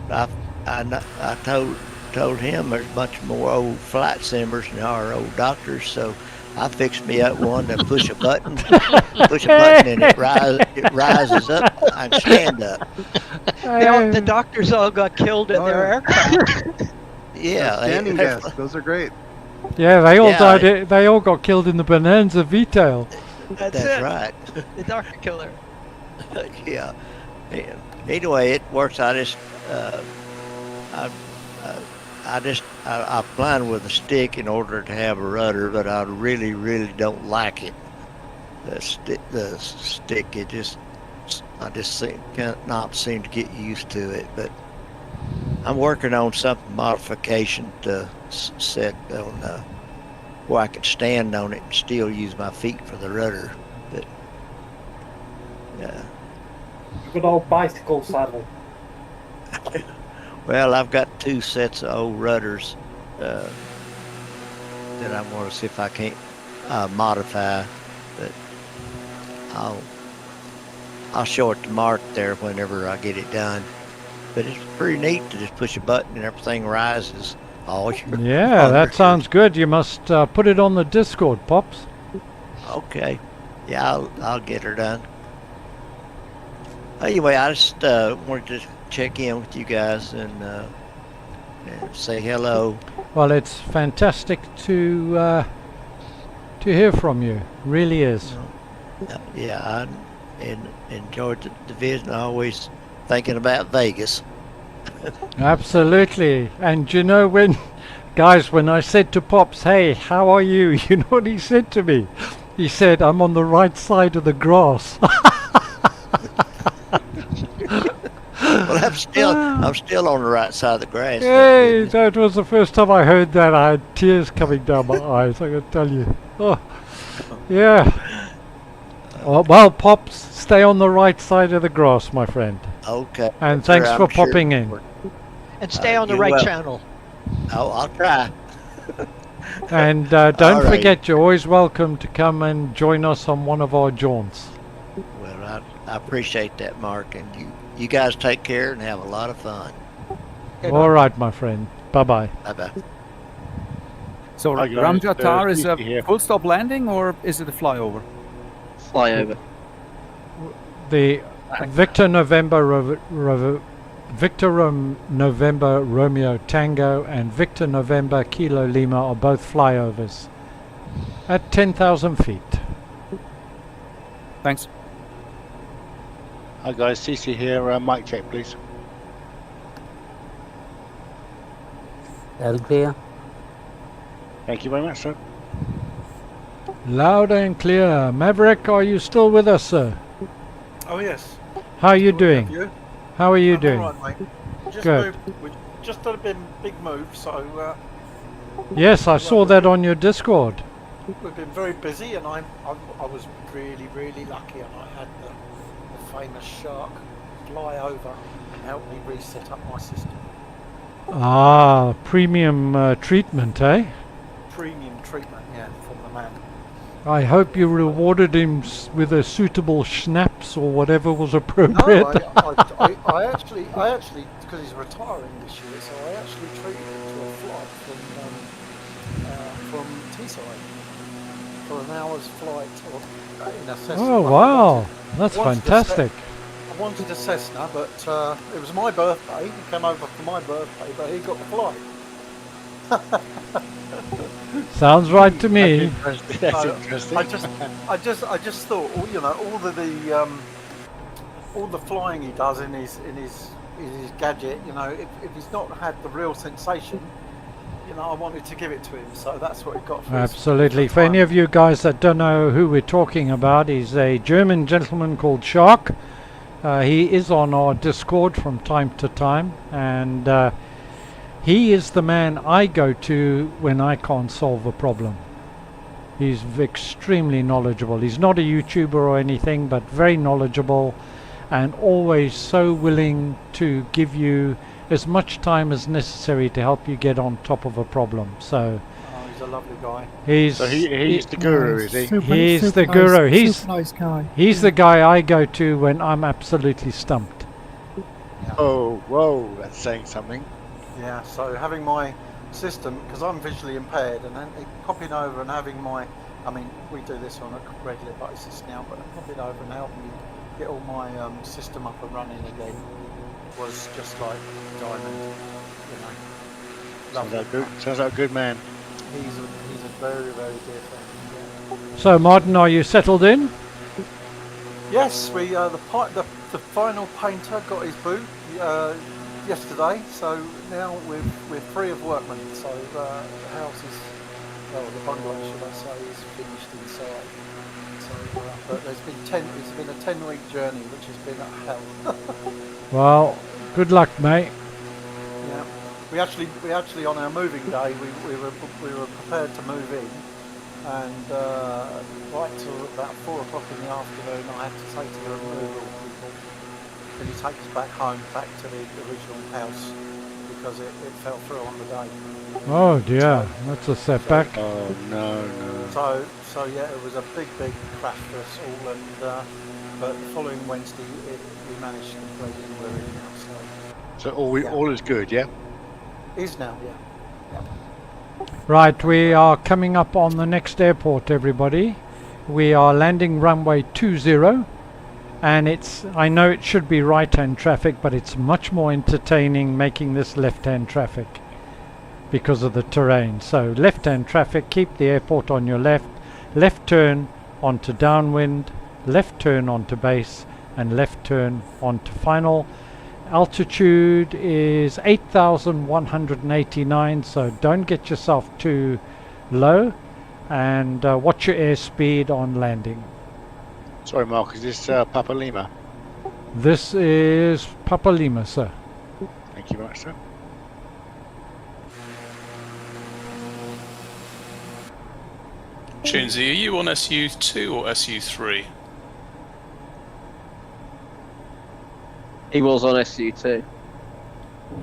told him there's much more old flight simmers than there are old doctors, so I fixed me up one to push a button, and it rises up. I can stand up. The doctors all got killed in their aircraft. Yeah, standing desks. Those are great. Yeah, they all died. They all got killed in the Bonanza V-tail. That's right. The doctor killer. Yeah. Anyway, it works. I plan with a stick in order to have a rudder, but I really, really don't like it. The stick, I just cannot seem to get used to it. But I'm working on some modification to set on where I can stand on it and still use my feet for the rudder. But good old bicycle saddle. Well, I've got 2 sets of old rudders that I'm going to see if I can't modify, but I'll show it to Mark there whenever I get it done. But it's pretty neat to just push a button and everything rises. Yeah, that sounds good. You must put it on the Discord, Pops. Okay. Yeah, I'll get her done. Anyway, I just wanted to check in with you guys and say hello. Well, it's fantastic to hear from you. Really is. Yeah, I enjoyed the visit. I always thinking about Vegas. Absolutely. And you know, when I said to Pops, "Hey, how are you?" You know what he said to me? He said, "I'm on the right side of the grass." Well, I'm still on the right side of the grass. Hey, that was the first time I heard that. I had tears coming down my eyes, I can tell you. Oh, yeah. Oh, well, Pops, stay on the right side of the grass, my friend. Okay. And thanks for popping in. And stay on the right channel. Oh, I'll try. And don't forget, you're always welcome to come and join us on one of our jaunts. Well, I appreciate that, Mark, and you guys take care and have a lot of fun. All right, my friend. Bye-bye. Bye-bye. So Ramjatar is a full stop landing, or is it a flyover? Flyover. The Victor November November Romeo Tango and Victor November Kilo Lima are both flyovers at 10,000 feet. Thanks. Hi guys, CC here. Mic check, please. Loud and clear. Thank you very much, sir. Loud and clear. Maverick, are you still with us, sir? Oh yes. How are you doing? How are you doing? All right, mate. Just Good. We just done a big move, so. Yes, I saw that on your Discord. We've been very busy, and I was really lucky, and I had the famous shark fly over and help me reset up my system. Ah, premium treatment, eh? Premium treatment, yeah, from the man. I hope you rewarded him with a suitable schnapps or whatever was appropriate. No, I actually, because he's retiring this year, so I actually treated him to a flight from Teesside for an hour's flight in a Cessna. Oh wow, that's fantastic. wanted a Cessna, but it was my birthday. He came over for my birthday, but he got the flight. Sounds right to me. That's interesting. I just thought, you know, all the flying he does in his gadget, you know, if he's not had the real sensation, you know, I wanted to give it to him, so that's what he got for Absolutely. For any of you guys that don't know who we're talking about, he's a German gentleman called Shark. He is on our Discord from time to time, and he is the man I go to when I can't solve a problem. He's extremely knowledgeable. He's not a YouTuber or anything, but very knowledgeable and always so willing to give you as much time as necessary to help you get on top of a problem. So he's a lovely guy. He's the guru, is he? He's the guru. He's nice guy. He's the guy I go to when I'm absolutely stumped. Oh, whoa, that's saying something. Yeah, so having my system, because I'm visually impaired, and then popping over and having my, I mean, we do this on a regular basis now, but popping over and helping me get all my system up and running again was just like diamond, you know. Sounds like a good man. He's a very, very dear friend. Yeah. So Martin, are you settled in? Yes, we the final painter got his boot yesterday, so now we're free of workmen. So the house is, well, the bungalow, should I say, is finished inside. So, but it's been a 10-week journey, which has been a hell. Well, good luck, mate. Yeah, we actually on our moving day we were prepared to move in, and right till about 4 o'clock in the afternoon, I had to say to the removal people, "Can you take us back home, back to the original house, because it fell through on the day." Oh dear, that's a setback. Oh no. So yeah, it was a big crash for us all, and but the following Wednesday we managed to complete it, and we're in now. So all is good, yeah? Is now, yeah. Right, we are coming up on the next airport, everybody. We are landing runway 20, and I know it should be right-hand traffic, but it's much more entertaining making this left-hand traffic because of the terrain. So left-hand traffic, keep the airport on your left turn onto downwind, left turn onto base, and left turn onto final. Altitude is 8,189, so don't get yourself too low, and watch your airspeed on landing. Sorry, Mark, is this Papa Lima? This is Papa Lima, sir. Thank you very much, sir. JNJI, are you on SU2 or SU3? He was on SU2.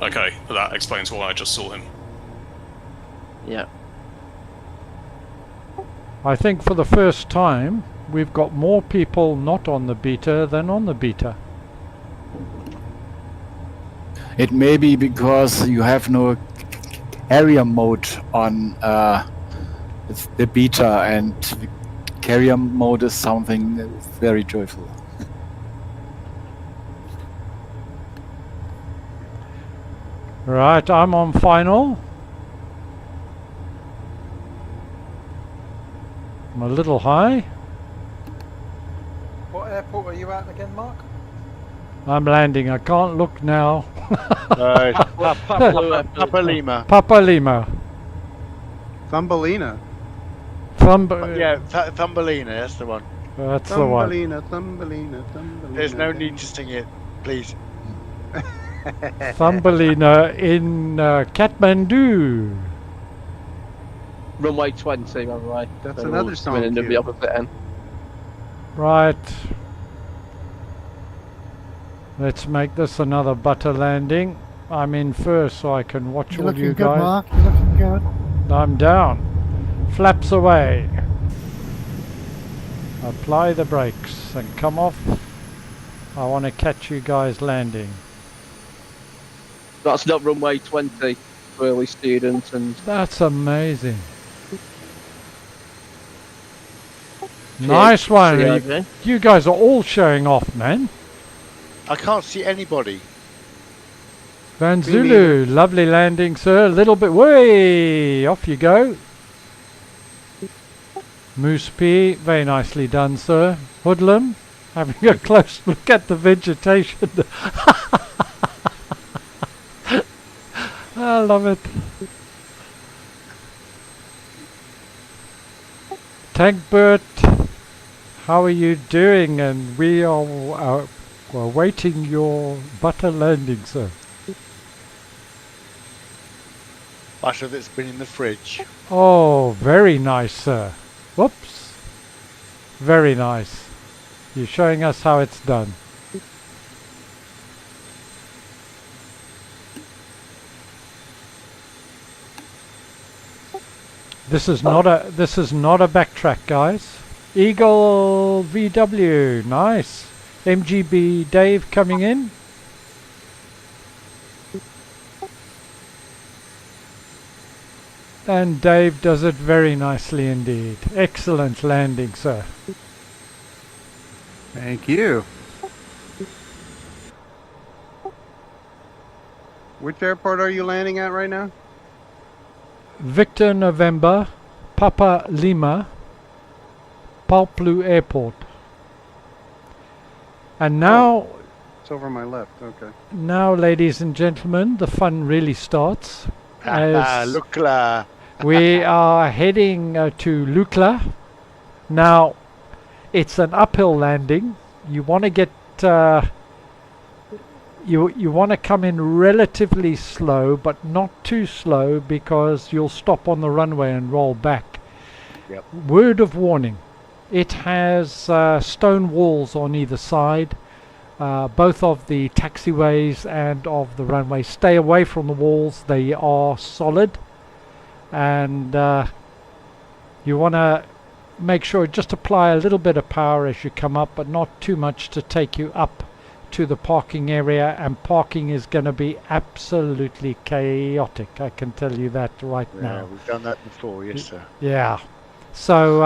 Okay, that explains why I just saw him. Yeah. I think for the first time we've got more people not on the beta than on the beta. It may be because you have no carrier mode on the beta, and carrier mode is something very joyful. Right, I'm on final. I'm a little high. What airport are you at again, Mark? I'm landing. I can't look now. Papa Lima. Papa Lima. Thumbelina. Yeah, Thumbelina, that's the one. That's the one. Thumbelina. There's no need to sing it, please. Thumbelina in Kathmandu. Runway 20, by the way. That's So another we'll song come in and cue. the opposite end. Right. Let's make this another butter landing. I'm in first so I can watch You're all looking you good, guys. Mark. You're looking good. I'm down. Flaps away. Apply the brakes and come off. I want to catch you guys landing. That's not runway 20 for early students, and That's amazing. Nice one. CIV. You guys are all showing off, man. I can't see anybody. Van Zulu, lovely landing, sir. A little bit way off you go. Moose P, very nicely done, sir. Hoodlum, having a close look at the vegetation. I love it. Tankbert, how are you doing? And we are awaiting your butter landing, sir. Butter that's been in the fridge. Oh, very nice, sir. Whoops. Very nice. You're showing us how it's done. This is not a backtrack, guys. Eagle VW, nice. MGB Dave coming in. And Dave does it very nicely indeed. Excellent landing, sir. Thank you. Which airport are you landing at right now? Victor November, Papa Lima, Palplu Airport. And now... It's over my left, okay. Now, ladies and gentlemen, the fun really starts. Lukla. We are heading to Lukla. Now, it's an uphill landing. You want to get... You want to come in relatively slow, but not too slow, because you'll stop on the runway and roll back. Yep. Word of warning, it has stone walls on either side, both of the taxiways and of the runway. Stay away from the walls, they are solid, and you want to make sure just apply a little bit of power as you come up, but not too much to take you up to the parking area, and parking is going to be absolutely chaotic, I can tell you that right now. Yeah, we've done that before, yes sir. Yeah. So,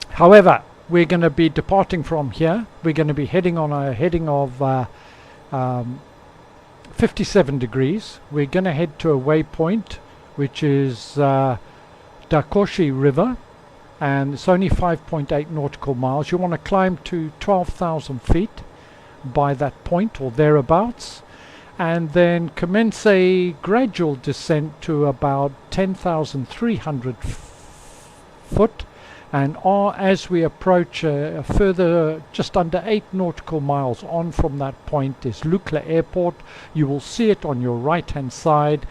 however, we're going to be departing from here. We're going to be heading on a heading of 57 degrees. We're going to head to a waypoint, which is Dakoshi River, and it's only 5.8 nautical miles. You want to climb to 12,000 feet by that point or thereabouts, and then commence a gradual descent to about 10,300 foot, and as we approach a further just under 8 nautical miles on from that point is Lukla Airport. You will see it on your right hand side.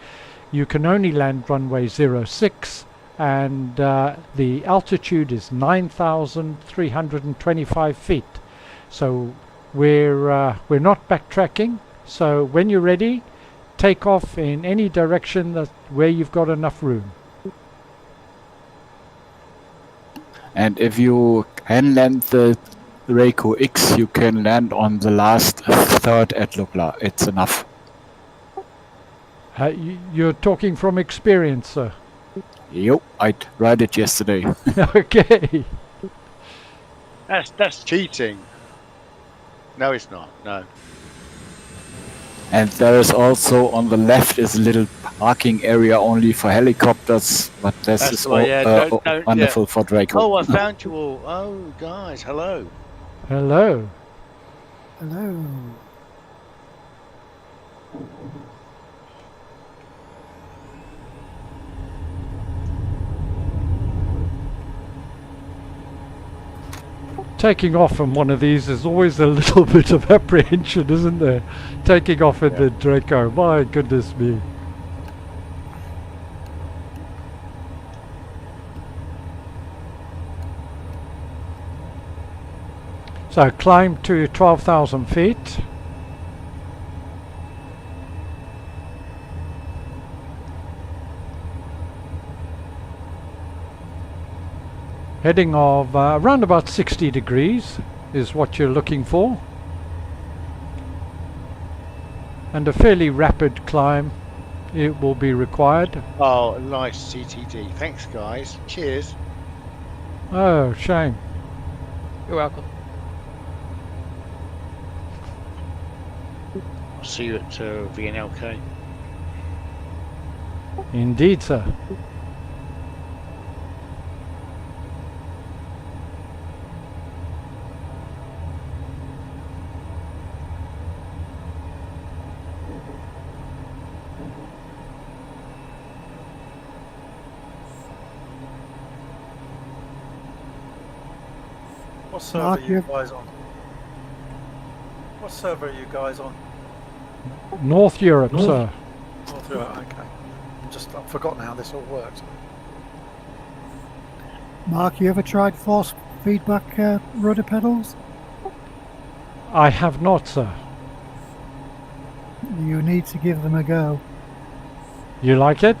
You can only land runway 06, and the altitude is 9,325 feet. So we're not backtracking, so when you're ready, take off in any direction where you've got enough room. And if you can land the Draco X, you can land on the last third at Lukla. It's enough. You're talking from experience, sir? Yep, I tried it yesterday. Okay. That's cheating. No, it's not. No. And there is also on the left is a little parking area only for helicopters, but this is wonderful for Draco. Oh, I found you all. Oh, guys, hello. Hello. Hello. Taking off from one of these is always a little bit of apprehension, isn't there? Taking off in the Draco, my goodness me. So climb to 12,000 feet. Heading of around about 60 degrees is what you're looking for, and a fairly rapid climb it will be required. Oh, nice CTD. Thanks, guys. Cheers. Oh, shame. You're welcome. See you at VNLK. Indeed, sir. What server are you guys on? What server are you guys on? North Europe, sir. North Europe, okay. I've forgotten how this all works. Mark, you ever tried force feedback rudder pedals? I have not, sir. You need to give them a go. You like it?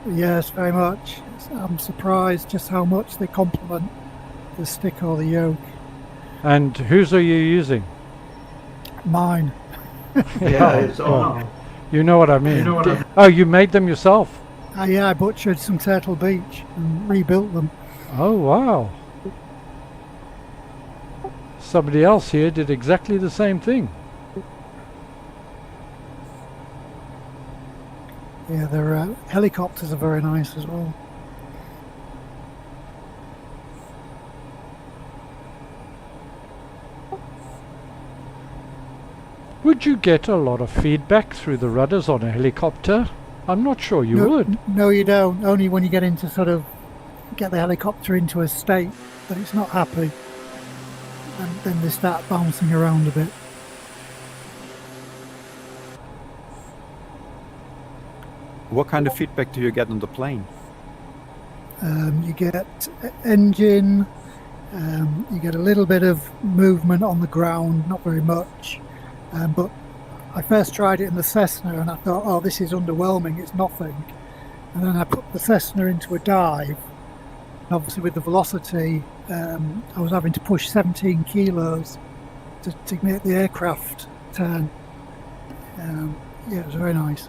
Yes, very much. I'm surprised just how much they complement the stick or the yoke. And whose are you using? Mine. Yeah, it's on. You know what I mean. Oh, you made them yourself? Yeah, I butchered some Turtle Beach and rebuilt them. Oh, wow. Somebody else here did exactly the same thing. Yeah, their helicopters are very nice as well. Would you get a lot of feedback through the rudders on a helicopter? I'm not sure you would. No, you don't. Only when you get into get the helicopter into a state that it's not happy. And then they start bouncing around a bit. What kind of feedback do you get on the plane? You get engine, you get a little bit of movement on the ground, not very much. But I first tried it in the Cessna and I thought, oh, this is underwhelming, it's nothing. And then I put the Cessna into a dive. And obviously with the velocity, I was having to push 17 kilos to make the aircraft turn. Yeah, it was very nice.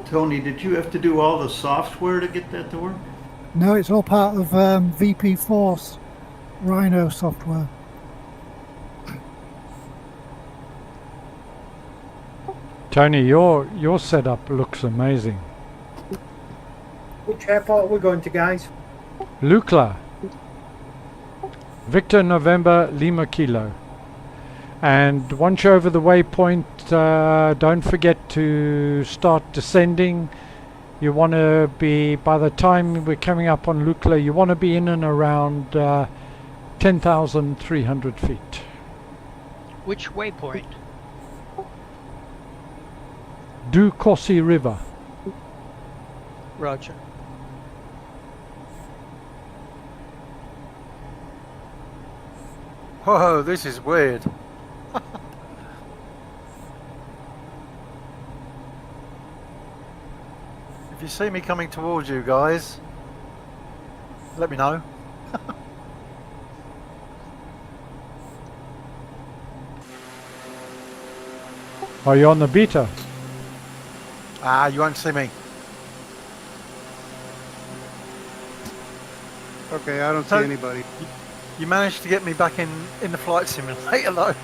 Tony, did you have to do all the software to get that to work? No, it's all part of VP Force Rhino software. Tony, your setup looks amazing. Which airport are we going to, guys? Lukla. Victor November Lima Kilo. And once you're over the waypoint, don't forget to start descending. You want to be, by the time we're coming up on Lukla, you want to be in and around 10,300 feet. Which waypoint? Du Kossi River. Roger. Whoa, this is weird. If you see me coming towards you guys, let me know. Are you on the beta? You won't see me. Okay, I don't see anybody. You managed to get me back in the flight simulator though.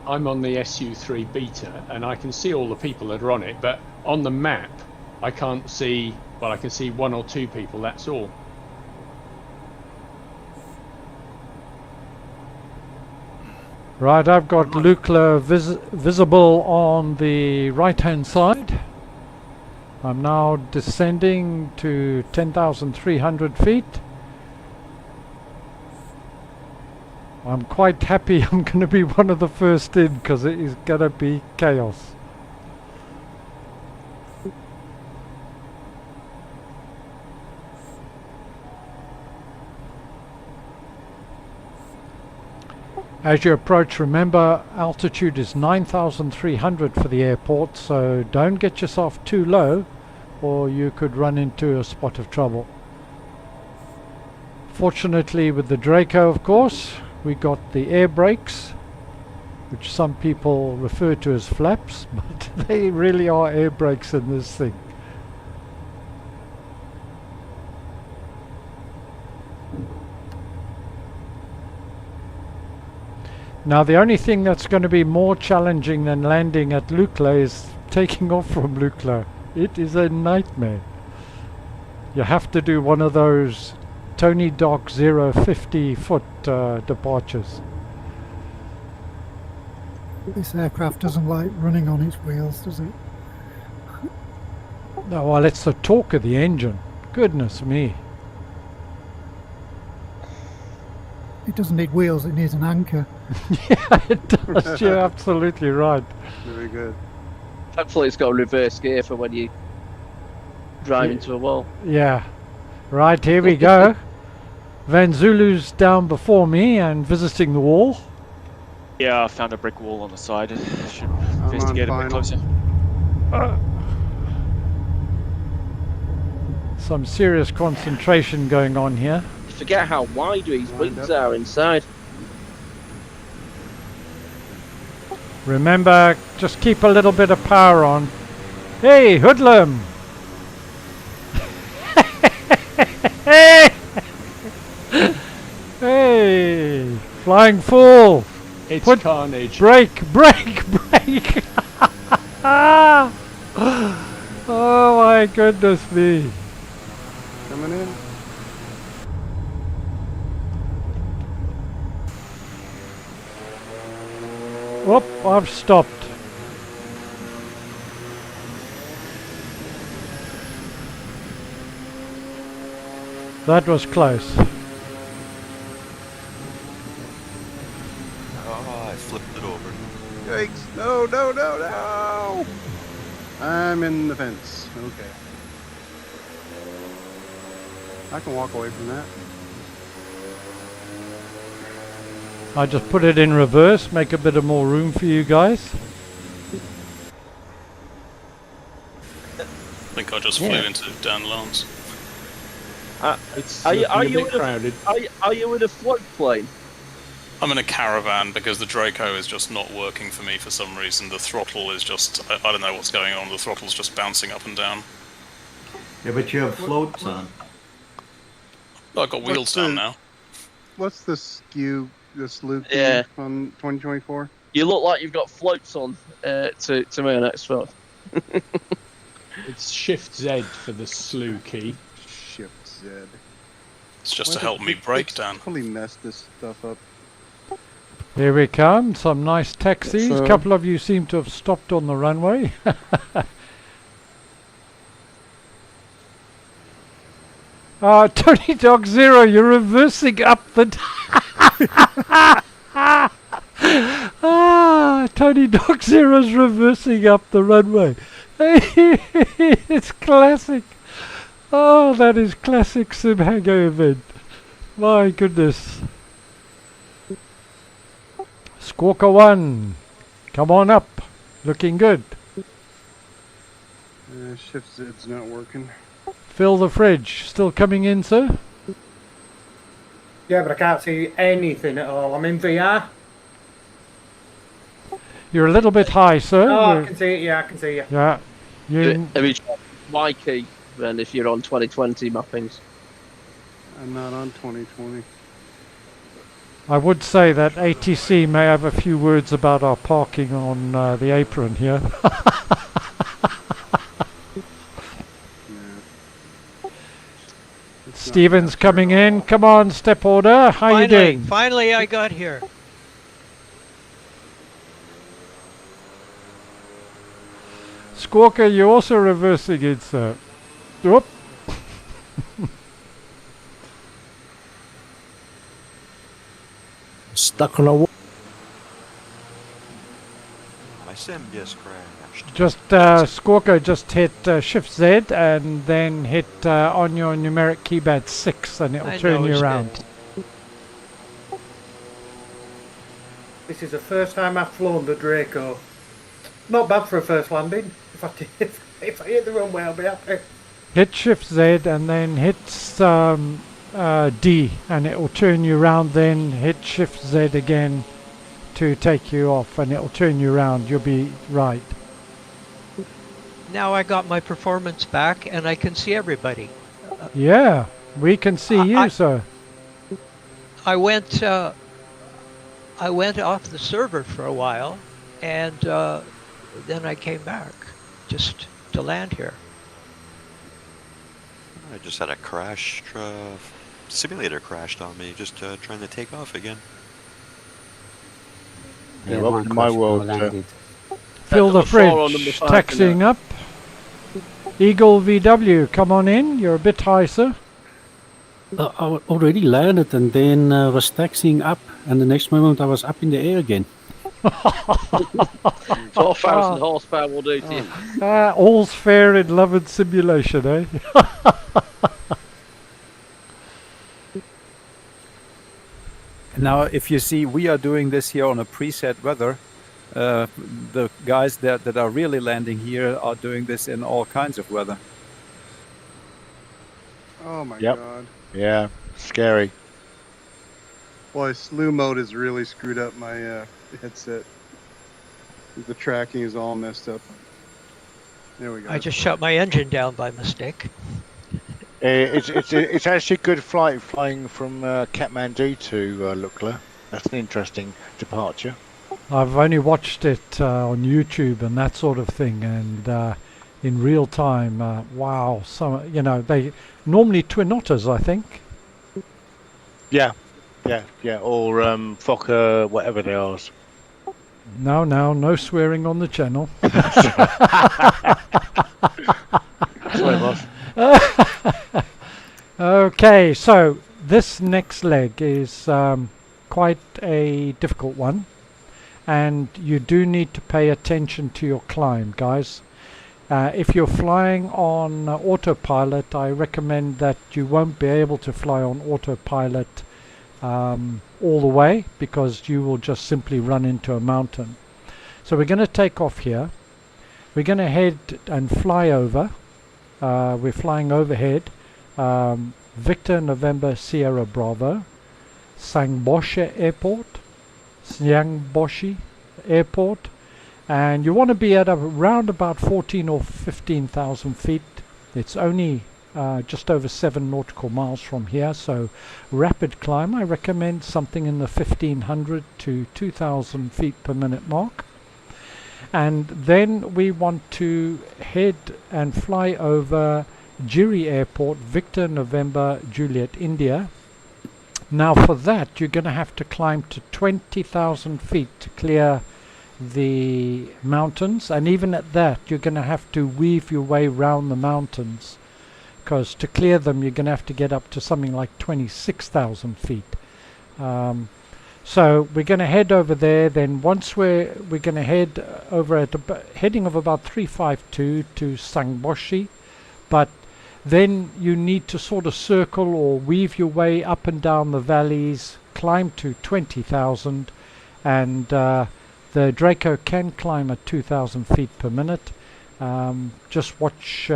I'm on the SU3 Beta and I can see all the people that are on it, but on the map I can't see, well, I can see one or two people, that's all. Right, I've got Lukla visible on the right hand side. I'm now descending to 10,300 feet. I'm quite happy I'm going to be one of the first in because it is going to be chaos. As you approach, remember altitude is 9,300 for the airport, so don't get yourself too low or you could run into a spot of trouble. Fortunately with the Draco, of course, we got the air brakes, which some people refer to as flaps, but they really are air brakes in this thing. Now the only thing that's going to be more challenging than landing at Lukla is taking off from Lukla. It is a nightmare. You have to do one of those Tony Dock 50 foot departures. This aircraft doesn't like running on its wheels, does it? No, well, it's the torque of the engine. Goodness me. It doesn't need wheels, it needs an anchor. Yeah, it does. You're absolutely right. Very good. Hopefully it's got a reverse gear for when you drive into a wall. Yeah. Right, here we go. Van Zulu's down before me and visiting the wall. Yeah, I found a brick wall on the side. Should investigate a bit closer. Some serious concentration going on here. You forget how wide these wings are inside. Remember, just keep a little bit of power on. Hey, hoodlum! Hey, flying full. It's Put carnage. Brake. Oh my goodness me. Coming in. Whoop, I've stopped. That was close. Oh, I flipped it over. Yikes! No, no, no, no! I'm in the fence. Okay. I can walk away from that. I just put it in reverse, make a bit of more room for you guys. I think I just flew into Dan Lance. Are you in a floatplane? I'm in a caravan because the Draco is just not working for me for some reason. The throttle is just, I don't know what's going on, the throttle's just bouncing up and down. Yeah, but you have floats on. I've got wheels down now. What's the skew, this Luke on 2024? You look like you've got floats on to my next phone. It's Shift Z for the slew key. Shift Z. It's just to help me brake down. Totally messed this stuff up. Here we come, some nice taxis. A couple of you seem to have stopped on the runway. Tony Dog Zero, you're reversing up the... Tony Dog Zero's reversing up the runway. It's classic. Oh, that is classic Simhanger event. My goodness. Squawker 1, come on up. Looking good. Shift Z's not working. Fill the fridge. Still coming in, sir? Yeah, but I can't see anything at all. I'm in VR. You're a little bit high, sir. Oh, I can see it. Yeah, I can see you. Yeah. Have you tried Y key then if you're on 2020 mappings? I'm not on 2020. I would say that ATC may have a few words about our parking on the apron here. Stephen's coming in. Come on, step order. How you doing? Finally, I got here. Squawker, you're also reversing it, sir. Whoop. Stuck on a wall. My sim just crashed. Just Squawker, just hit Shift Z and then hit on your numeric keypad 6 and it'll turn you around. This is the first time I've flown the Draco. Not bad for a first landing. If I hit the runway, I'll be happy. Hit Shift Z and then hit D and it will turn you around, then hit Shift Z again to take you off and it will turn you around. You'll be right. Now I got my performance back and I can see everybody. Yeah, we can see you, sir. I went I went off the server for a while, and then I came back just to land here. I just had a crash. Simulator crashed on me just trying to take off again. Yeah, welcome to my world. Phil the Fridge, taxiing up. Eagle VW, come on in. You're a bit high, sir. I already landed and then was taxiing up, and the next moment I was up in the air again. 12,000 horsepower will do to you. All's fair in love and simulation, eh? Now, if you see, we are doing this here on a preset weather. The guys that are really landing here are doing this in all kinds of weather. Oh my god. Yeah, scary. Boy, slew mode has really screwed up my headset. The tracking is all messed up. There we go. I just shut my engine down by mistake. It's actually a good flight flying from Kathmandu to Lukla. That's an interesting departure. I've only watched it on YouTube and that sort of thing, and in real time, wow! So they normally twin otters, I think. Yeah, or Fokker, whatever they are. No swearing on the channel. Sorry, boss. Okay, so this next leg is quite a difficult one, and you do need to pay attention to your climb, guys. If you're flying on autopilot, I recommend that you won't be able to fly on autopilot all the way, because you will just simply run into a mountain. So we're going to take off here. We're going to head and fly over. We're flying overhead. Victor November Sierra Bravo, Sangboshe Airport, Siangboshi Airport, and you want to be at around about 14 or 15,000 feet. It's only just over 7 nautical miles from here, so rapid climb. I recommend something in the 1,500 to 2,000 feet per minute mark. And then we want to head and fly over Jiri Airport, Victor November Juliet India. Now for that you're going to have to climb to 20,000 feet to clear the mountains, and even at that you're going to have to weave your way round the mountains, because to clear them you're going to have to get up to something like 26,000 feet. So we're going to head over there. Then once we're going to head over at a heading of about 352 to Sangboshi, but then you need to sort of circle or weave your way up and down the valleys, climb to 20,000, and the Draco can climb at 2,000 feet per minute. Just watch,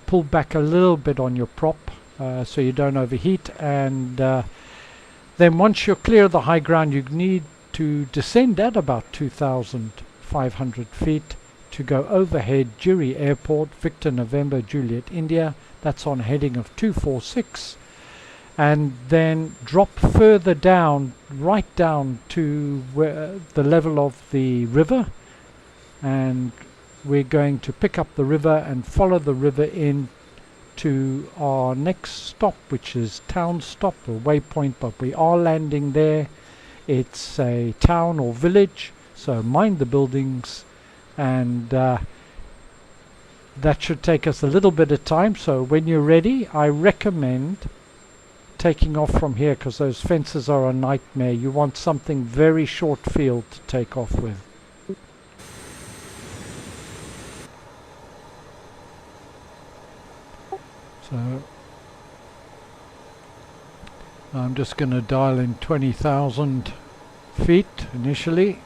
pull back a little bit on your prop so you don't overheat, and then once you're clear of the high ground you need to descend at about 2,500 feet to go overhead Jiri Airport, Victor November Juliet India. That's on heading of 246, and then drop further down, right down to the level of the river, and we're going to pick up the river and follow the river in to our next stop, which is town stop or waypoint, but we are landing there. It's a town or village, so mind the buildings, and that should take us a little bit of time. So when you're ready, I recommend taking off from here, because those fences are a nightmare. You want something very short field to take off with. So I'm just going to dial in 20,000 feet initially.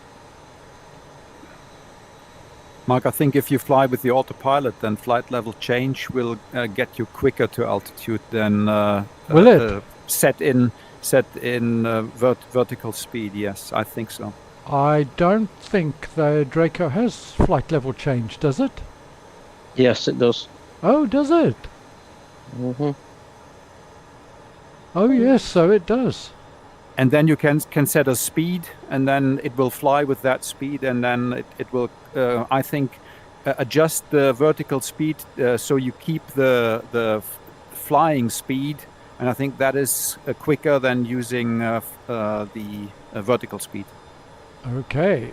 Mark, I think if you fly with the autopilot, then flight level change will get you quicker to altitude than will it? Set in vertical speed. Yes, I think so. I don't think the Draco has flight level change, does it? Yes, it does. Oh, does it? Mm-hmm. Oh yes, so it does. and then you can set a speed, and then it will fly with that speed, and then it will, I think, adjust the vertical speed so you keep the flying speed, and I think that is quicker than using the vertical speed. Okay.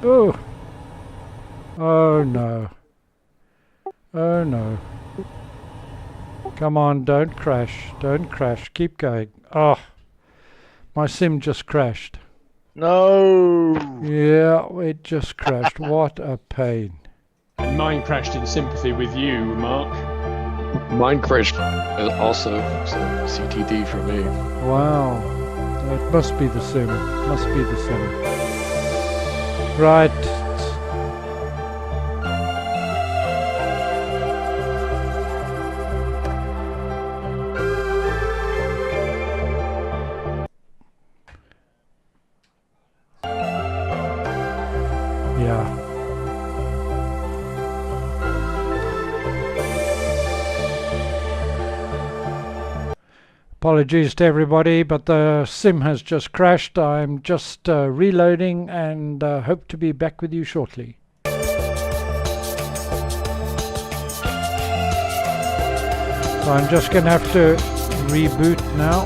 Oh. Oh no. Oh no. Come on, don't crash. Don't crash. Keep going. Oh. My sim just crashed. No. Yeah, it just crashed. What a pain. And mine crashed in sympathy with you, Mark. Mine crashed also, so CTD for me. Wow. It must be the sim. Must be the sim. Right. Yeah. Apologies to everybody, but the sim has just crashed. I'm just reloading and hope to be back with you shortly. So I'm just going to have to reboot now.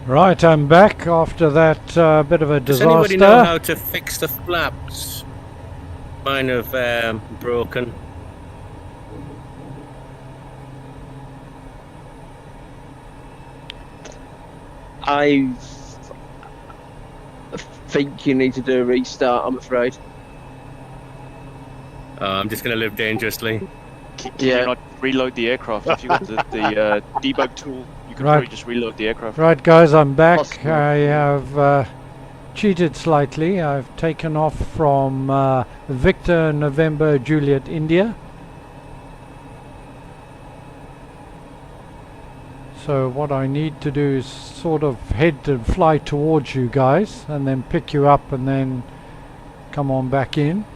Right, I'm back after that bit of a disaster. Does anybody know how to fix the flaps? Mine have broken. I think you need to do a restart, I'm afraid. I'm just going to live dangerously. Can you not reload the aircraft? If you got the debug tool, you can probably just reload the aircraft. Right, guys, I'm back. I have cheated slightly. I've taken off from Victor November Juliet India. So what I need to do is sort of head and fly towards you guys and then pick you up and then come on back in.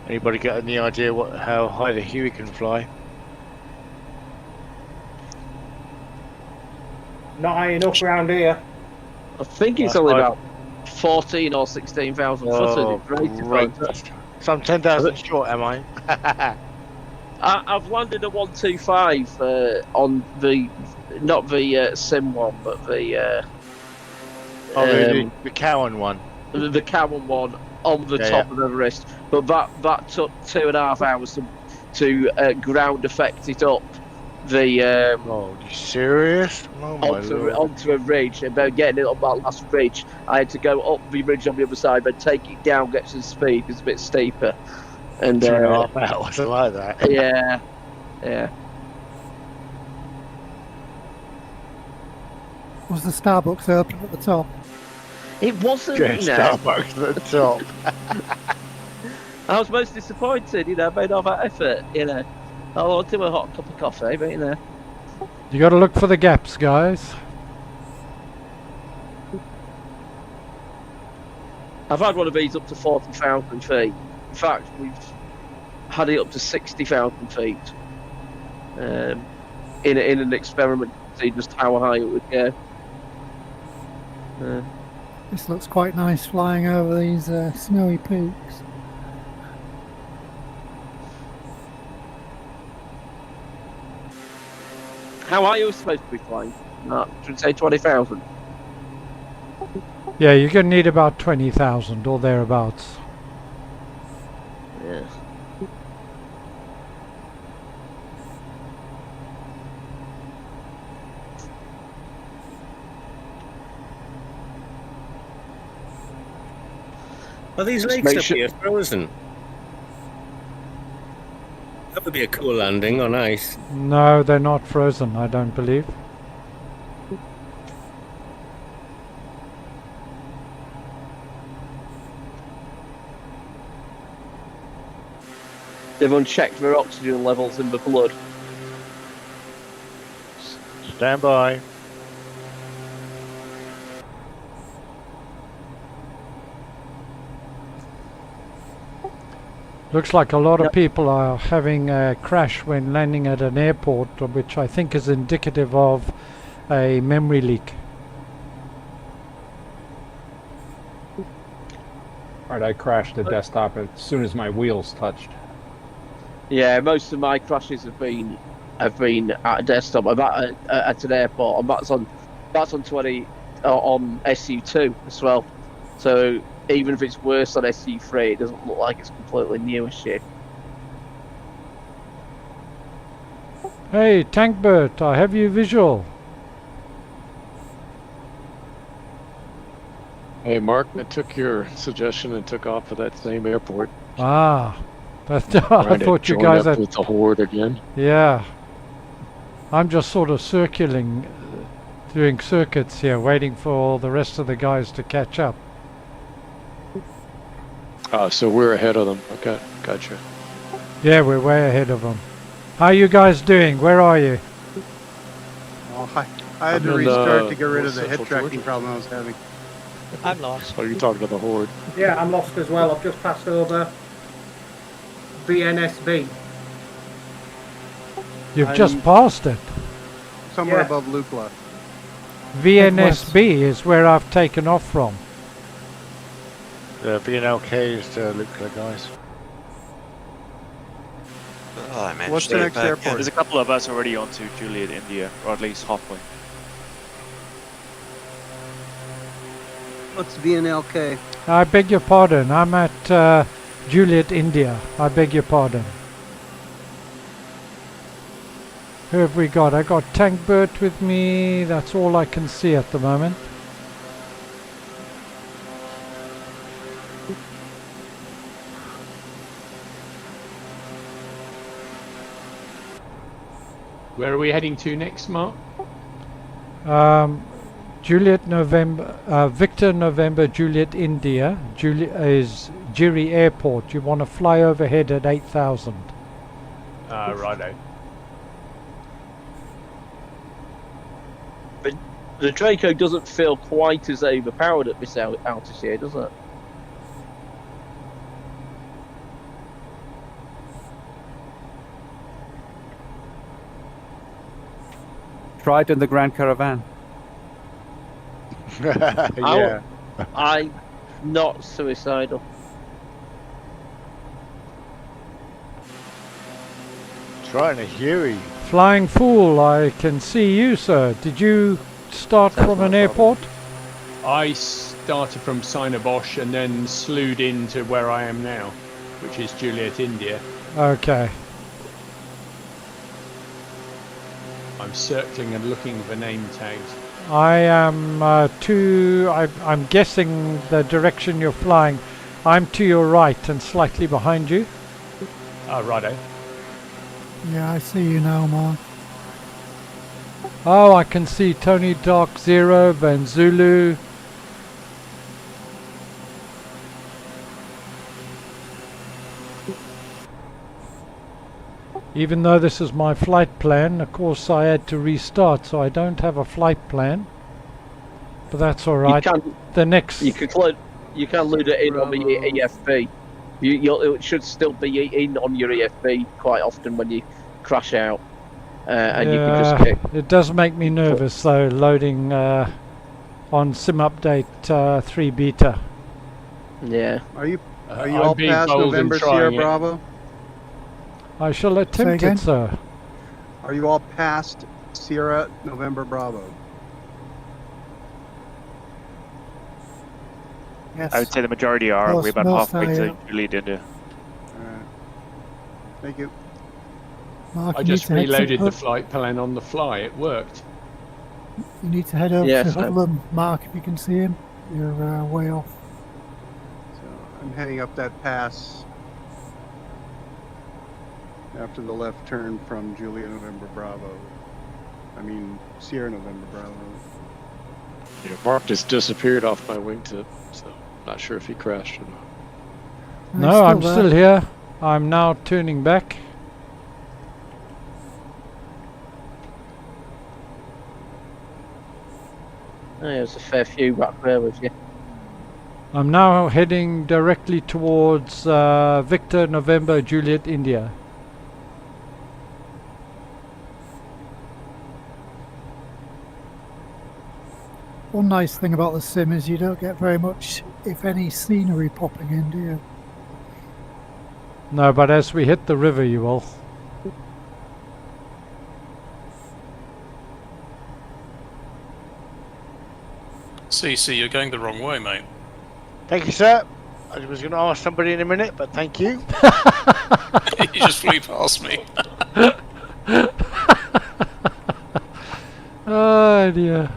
Anybody got any idea how high the Huey can fly? Not high enough around here. I think it's only about 14 or 16,000 foot. Right. So I'm 10,000 short, am I? I've landed a 125 on the, not the Sim one, but the the Cowan one. The Cowan one on the top of Everest, but that took 2.5 hours to ground effect it up the oh, you serious? Oh my onto a ridge. About getting it up that last ridge, I had to go up the ridge on the other side, but take it down, get some speed. It's a bit steeper. And 2.5 hours, I like that. Yeah. Was the Starbucks open at the top? It wasn't. Starbucks at the top. I was most disappointed. Made all that effort. I wanted a hot cup of coffee, but You got to look for the gaps, guys. I've had one of these up to 40,000 feet. In fact, we've had it up to 60,000 feet in an experiment to see just how high it would go. This looks quite nice flying over these snowy peaks. How high are you supposed to be flying? Should we say 20,000? Yeah, you're going to need about 20,000 or thereabouts. Yeah. Are these lakes up here frozen? That would be a cool landing on ice. No, they're not frozen, I don't believe. They've unchecked their oxygen levels in the blood. Stand by. Looks like a lot of people are having a crash when landing at an airport, which I think is indicative of a memory leak. Alright, I crashed the desktop as soon as my wheels touched. Yeah, most of my crashes have been at a desktop. I'm at an airport, and that's on 20 on SU2 as well. So even if it's worse on SU3, it doesn't look like it's completely new as shit. Hey, Tankbert, I have you visual. Hey, Mark, I took your suggestion and took off at that same airport. Ah, that's, I thought you guys had... with the horde again. Yeah. I'm just sort of circling, doing circuits here, waiting for all the rest of the guys to catch up. So we're ahead of them. Okay, gotcha. Yeah, we're way ahead of them. How are you guys doing? Where are you? Oh, I had to restart to get rid of the head tracking problem I was having. I'm lost. Are you talking to the horde? Yeah, I'm lost as well. I've just passed over VNSB. You've just passed it. Somewhere above Lukla. VNSB is where I've taken off from. The VNLK is Lukla, guys. Oh, I managed What's to the get next back airport? in. There's a couple of us already onto Juliet, India, or at least halfway. What's VNLK? I beg your pardon. I'm at Juliet, India. I beg your pardon. Who have we got? I got Tankbert with me. That's all I can see at the moment. Where are we heading to next, Mark? Juliet November, Victor November Juliet India is Jiri Airport. You want to fly overhead at 8,000. Righto. But the Draco doesn't feel quite as overpowered at this altitude, does it? Try it in the Grand Caravan. Yeah. I'm not suicidal. Trying a Huey. Flying Fool, I can see you, sir. Did you start from an airport? I started from Bosch and then slewed into where I am now, which is Juliet, India. Okay. I'm circling and looking for name tags. I am I'm guessing the direction you're flying. I'm to your right and slightly behind you. Righto. Yeah, I see you now, Mark. Oh, I can see Tony Dark Zero, Van Zulu. Even though this is my flight plan, of course I had to restart, so I don't have a flight plan. But that's all right. You can load it in on the EFB. It should still be in on your EFB quite often when you crash out, and you can just get. It does make me nervous though, loading on Sim Update 3 Beta. Yeah. Are you all past November Sierra Bravo? I shall attempt it, sir. Are you all past Sierra November Bravo? Yes. I would say the majority are. We're about halfway to Juliet, India. Thank you. Mark, I just reloaded the flight plan on the fly. It worked. You need to head over to Hudlum, Mark, if you can see him. You're way off. So I'm heading up that pass after the left turn from Juliet November Bravo. I mean, Sierra November Bravo. Yeah, Mark just disappeared off my wingtip, so not sure if he crashed or not. No, I'm still here. I'm now turning back. There's a fair few back there with you. I'm now heading directly towards Victor November Juliet India. One nice thing about the sim is you don't get very much, if any, scenery popping in, do you? No, but as we hit the river you will. CC, you're going the wrong way, mate. Thank you, sir. I was going to ask somebody in a minute, but thank you. You just flew past me. Oh dear.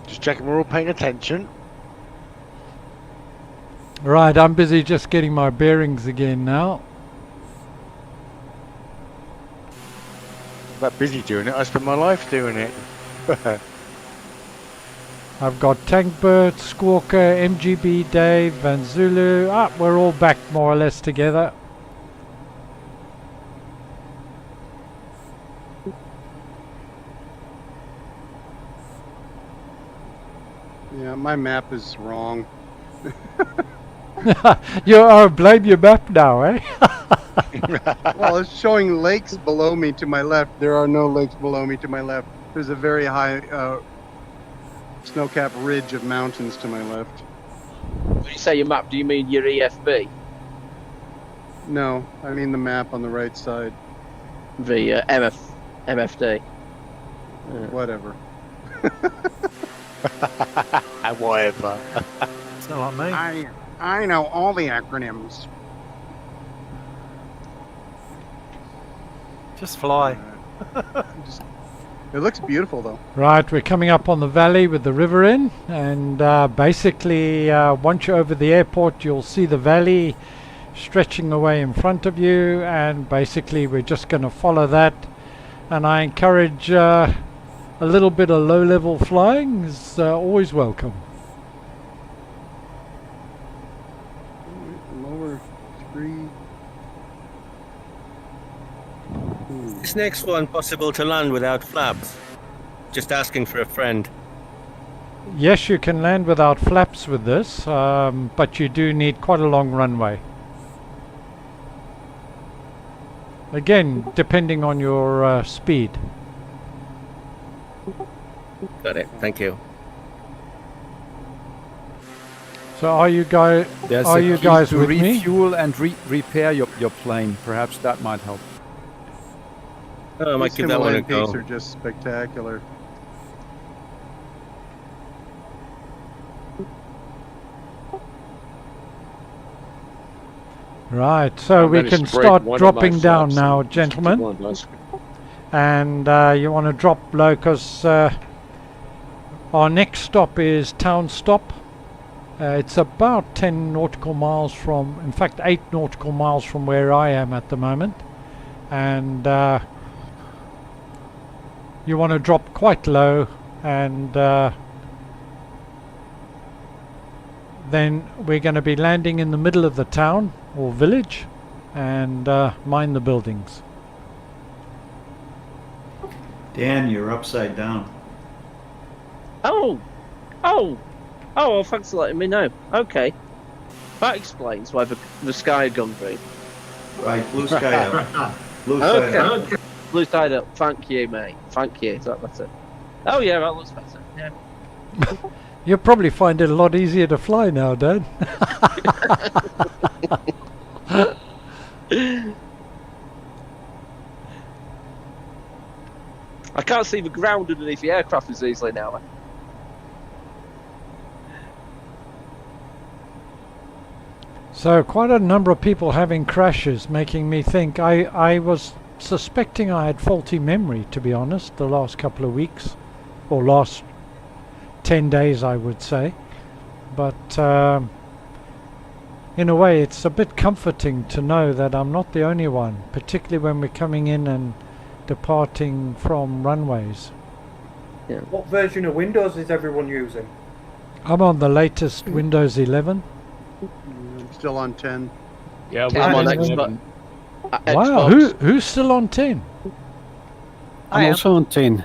Just checking we're all paying attention. Right, I'm busy just getting my bearings again now. I'm not busy doing it, I spend my life doing it. I've got Tankbird, Squawker, MGB, Dave, Van Zulu. We're all back more or less together. Yeah, my map is wrong. You blame your map now, eh? Well, it's showing lakes below me to my left. There are no lakes below me to my left. There's a very high snow-capped ridge of mountains to my left. When you say your map, do you mean your EFB? No, I mean the map on the right side. The MFD. Whatever. Whatever. It's not like me. I know all the acronyms. Just fly. It looks beautiful, though. Right, we're coming up on the valley with the river in, and basically once you're over the airport you'll see the valley stretching away in front of you, and basically we're just going to follow that. And I encourage a little bit of low-level flying is always welcome. Lower 3. Is next one possible to land without flaps? Just asking for a friend. Yes, you can land without flaps with this, but you do need quite a long runway. Again, depending on your speed. Got it. Thank you. So are you guys? There's are a you key guys to with me? refuel and repair your plane. Perhaps that might help. Oh, I might These give that one a Himalayan peaks go. are just spectacular. Right, so I we managed can to break start one of dropping my down flaps now, in gentlemen. 51 last week. And you want to drop low because our next stop is Town Stop. It's about 10 nautical miles from, in fact 8 nautical miles from where I am at the moment. And you want to drop quite low, and then we're going to be landing in the middle of the town or village and mine the buildings. Dan, you're upside down. Oh, thanks for letting me know. Okay. That explains why the sky had gone green. Right, blue sky up. Blue sky up. Blue side up. Thank you, mate. Thank you. Is that better? Oh, yeah, that looks better. Yeah. You'll probably find it a lot easier to fly now, Dan. I can't see the ground underneath the aircraft as easily now. So quite a number of people having crashes, making me think I was suspecting I had faulty memory, to be honest, the last couple of weeks, or last 10 days I would say. But in a way it's a bit comforting to know that I'm not the only one, particularly when we're coming in and departing from runways. Yeah. What version of Windows is everyone using? I'm on the latest Windows 11. I'm still on 10. Yeah, I'm on Xbox. Wow, who's still on 10? I'm also on 10.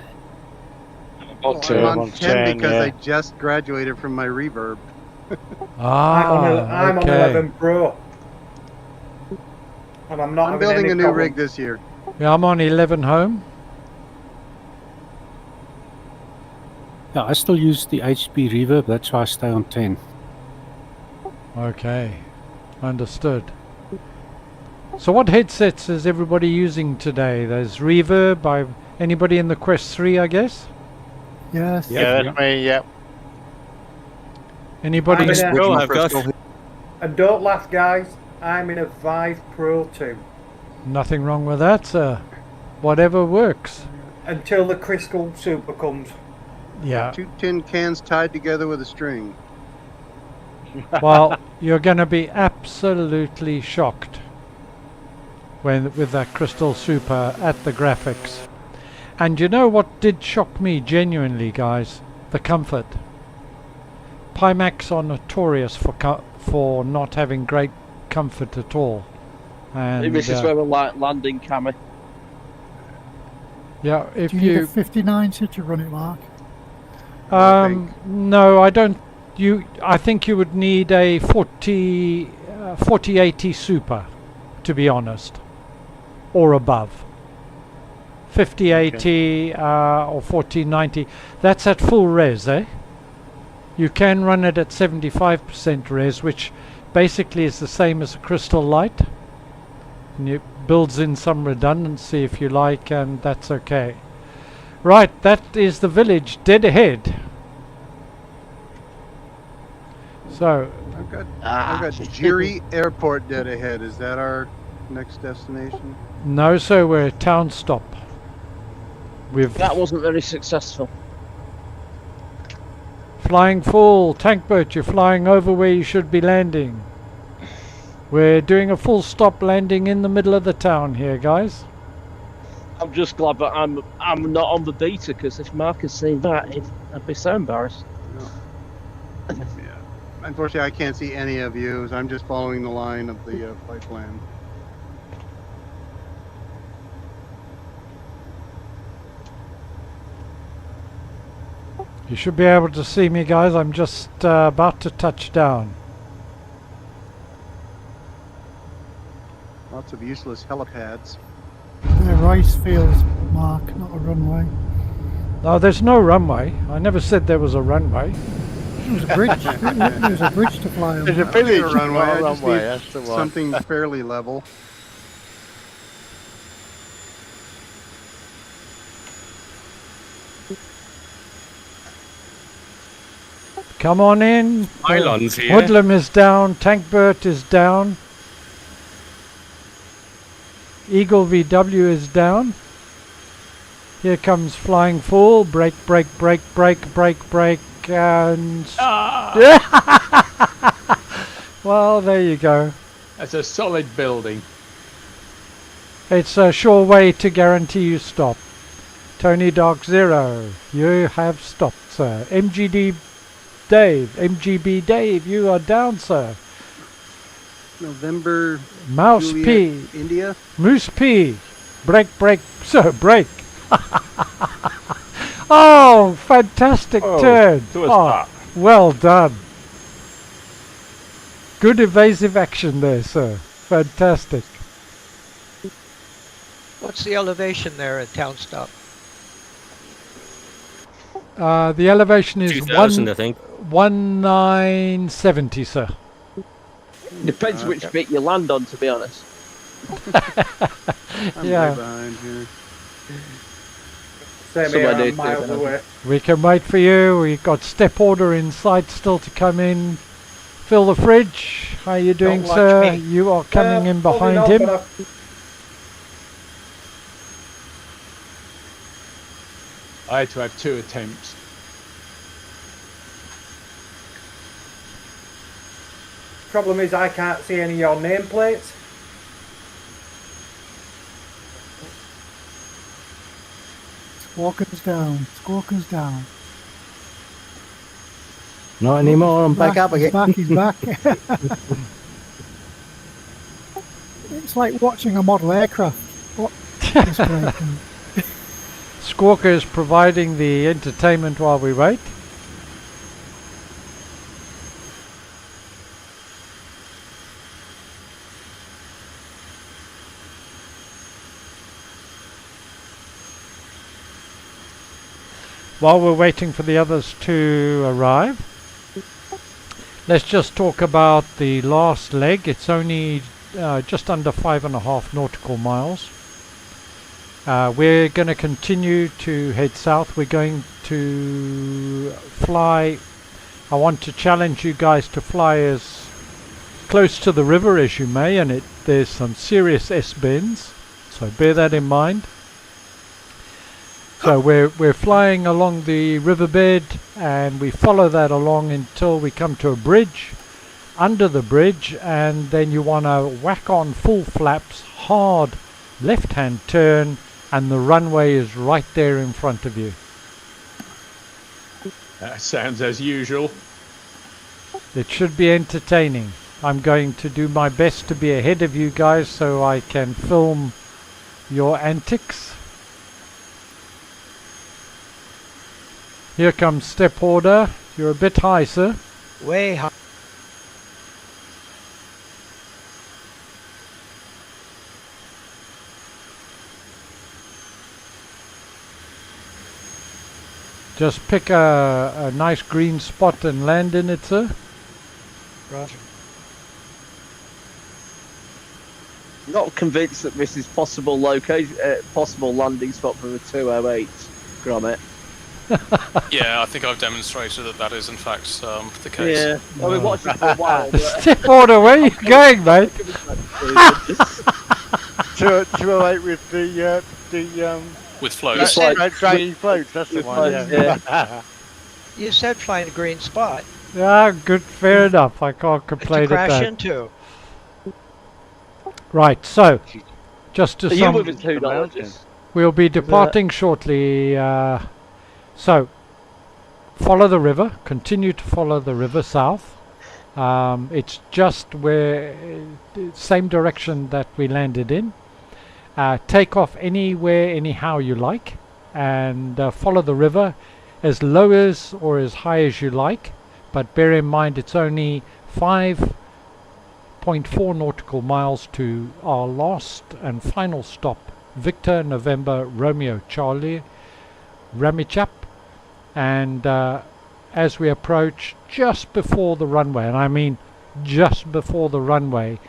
I'm on 10 because I just graduated from my reverb. I'm on okay. 11 Pro. And I'm not I'm having building any a new problem. rig this year. Yeah, I'm on 11 home. Yeah, I still use the HP reverb, that's why I stay on 10. Okay, understood. So what headsets is everybody using today? There's Reverb by anybody in the Quest 3, I guess? Yes. Yeah, that's me, yeah. Anybody? I've got. And don't laugh, guys. I'm in a Vive Pro 2. Nothing wrong with that, sir. Whatever works. Until the Crystal Super comes. Yeah. 2 tin cans tied together with a string. Well, you're going to be absolutely shocked with that Crystal Super at the graphics. And you know what did shock me genuinely, guys? The comfort. Pimax are notorious for not having great comfort at all. And this is where we're like landing camera. Yeah, if Do you need a 59 to run it, Mark? No, I don't. I think you would need a 4080 Super, to be honest, or above. 5080 or 1490. That's at full res, eh? You can run it at 75% res, which basically is the same as a Crystal Light. And it builds in some redundancy if you like, and that's okay. Right, that is the village dead ahead. So I've got Jiri Airport dead ahead. Is that our next destination? no, so we're at Town Stop. That wasn't very successful. Flying full tank boat, you're flying over where you should be landing. We're doing a full stop landing in the middle of the town here, guys. I'm just glad that I'm not on the beta, because if Mark has seen that, I'd be so embarrassed. Yeah. Unfortunately, I can't see any of you, so I'm just following the line of the flight plan. You should be able to see me, guys. I'm just about to touch down. Lots of useless helipads. They're rice fields, Mark, not a runway. No, there's no runway. I never said there was a runway. There's a bridge. There's a bridge to fly on. There's a village runway. not a I just runway, need that's the one. something fairly level. Come on in. Pylons here. Hoodlum is down. Tankbert is down. Eagle VW is down. Here comes Flying Fool. Brake, brake, brake, brake, brake, brake, and... Well, there you go. That's a solid building. It's a sure way to guarantee you stop. Tony Dark Zero, you have stopped, sir. MGB Dave, you are down, sir. November. Mouse Juliet, P. India. Moose P. Break, sir, break. Oh, fantastic turn. To a stop. Well done. Good evasive action there, sir. Fantastic. What's the elevation there at town stop? The elevation is 2000, I think. 1970, sir. Depends which bit you land on, to be honest. I'm Yeah. way behind here. Same here, I'm miles away. We can wait for you. We've got step order in sight still to come in. Fill the fridge. How are you doing, Don't watch sir? me. You are coming in Probably behind not, him. but I had to have 2 attempts. Problem is I can't see any of your nameplates. Squawkers down. Squawkers down. Not anymore. I'm back up again. He's back. It's like watching a model aircraft. What? Squawker is providing the entertainment while we wait. While we're waiting for the others to arrive, let's just talk about the last leg. It's only just under 5.5 nautical miles. We're going to continue to head south. We're going to fly. I want to challenge you guys to fly as close to the river as you may, and there's some serious S-bends, so bear that in mind. So we're flying along the riverbed, and we follow that along until we come to a bridge. Under the bridge, and then you want to whack on full flaps, hard left-hand turn, and the runway is right there in front of you. That sounds as usual. It should be entertaining. I'm going to do my best to be ahead of you guys so I can film your antics. Here comes step order. You're a bit high, sir. Way high. Just pick a nice green spot and land in it, sir. Roger. Not convinced that this is possible location, possible landing spot for the 208, Gromit. Yeah, I think I've demonstrated that is in fact the case. Yeah, well, we watched it for a while. But... Step order, where are you going, mate? 208 with the with floats. Dragging floats, that's the one. Yeah. You said find a green spot. Yeah, good, fair enough. I can't complain To at crash that. into. Right, so just to Are you sum. with $2? We'll be departing shortly. So, follow the river. Continue to follow the river south. It's just where same direction that we landed in. Take off anywhere, anyhow you like, and follow the river as low as or as high as you like. But bear in mind it's only 5.4 nautical miles to our last and final stop, Victor November Romeo Charlie Ramichap, and as we approach just before the runway, and I mean just before the runway,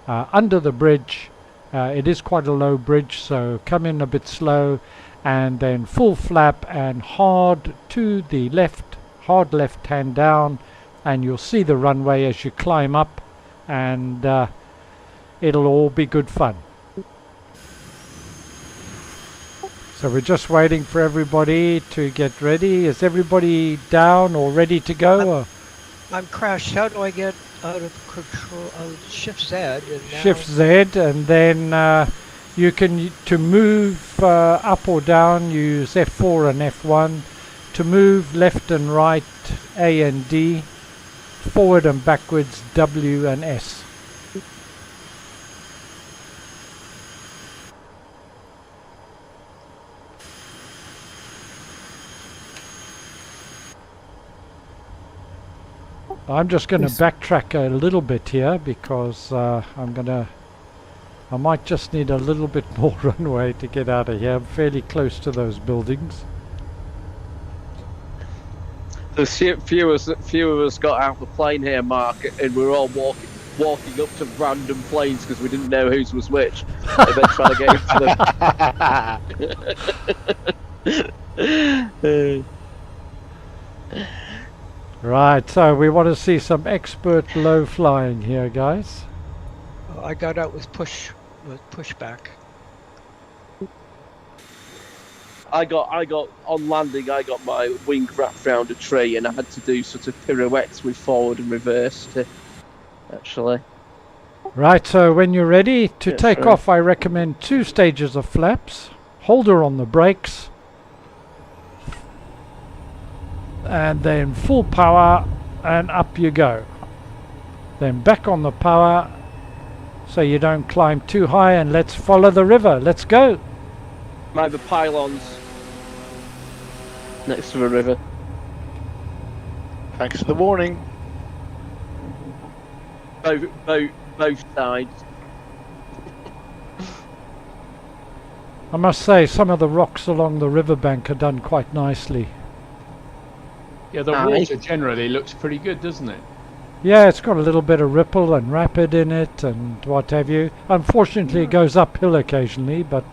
under the bridge, it is quite a low bridge, so come in a bit slow, and then full flap and hard to the left, hard left hand down, and you'll see the runway as you climb up, and it'll all be good fun. So we're just waiting for everybody to get ready. Is everybody down or ready to go? I'm crashed. How do I get out of control? Shift Z. And now Shift Z, and then you can, to move up or down, use F4 and F1. To move left and right, A and D. Forward and backwards, W and S. I'm just going to backtrack a little bit here because I might just need a little bit more runway to get out of here. I'm fairly close to those buildings. There's few of us got out the plane here, Mark, and we're all walking up to random planes because we didn't know whose was which. And then trying to get into them. Right, so we want to see some expert low flying here, guys. I got out with pushback. I got on landing. I got my wing wrapped around a tree, and I had to do sort of pirouettes with forward and reverse to actually. Right, so when you're ready to take off, I recommend 2 stages of flaps. Hold her on the brakes, and then full power, and up you go. Then back on the power, so you don't climb too high, and let's follow the river. Let's go. The pylons next to the river. Thanks for the warning. Both sides. I must say, some of the rocks along the riverbank are done quite nicely. Yeah, the water generally looks pretty good, doesn't it? Yeah, it's got a little bit of ripple and rapid in it and what have you. Unfortunately, it goes uphill occasionally, but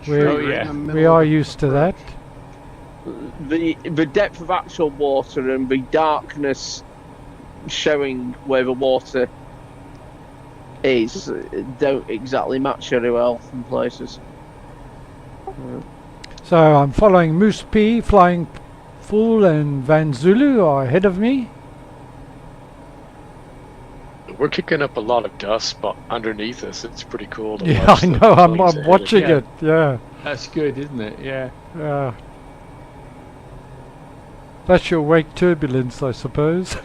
we are used to that. The depth of actual water and the darkness showing where the water is don't exactly match very well in places. So I'm following Moose P, flying full, and Van Zulu are ahead of me. We're kicking up a lot of dust, but underneath us, it's pretty cool to Yeah, watch. I know. I'm watching it. Yeah. That's good, isn't it? Yeah. Yeah. That's your wake turbulence, I suppose.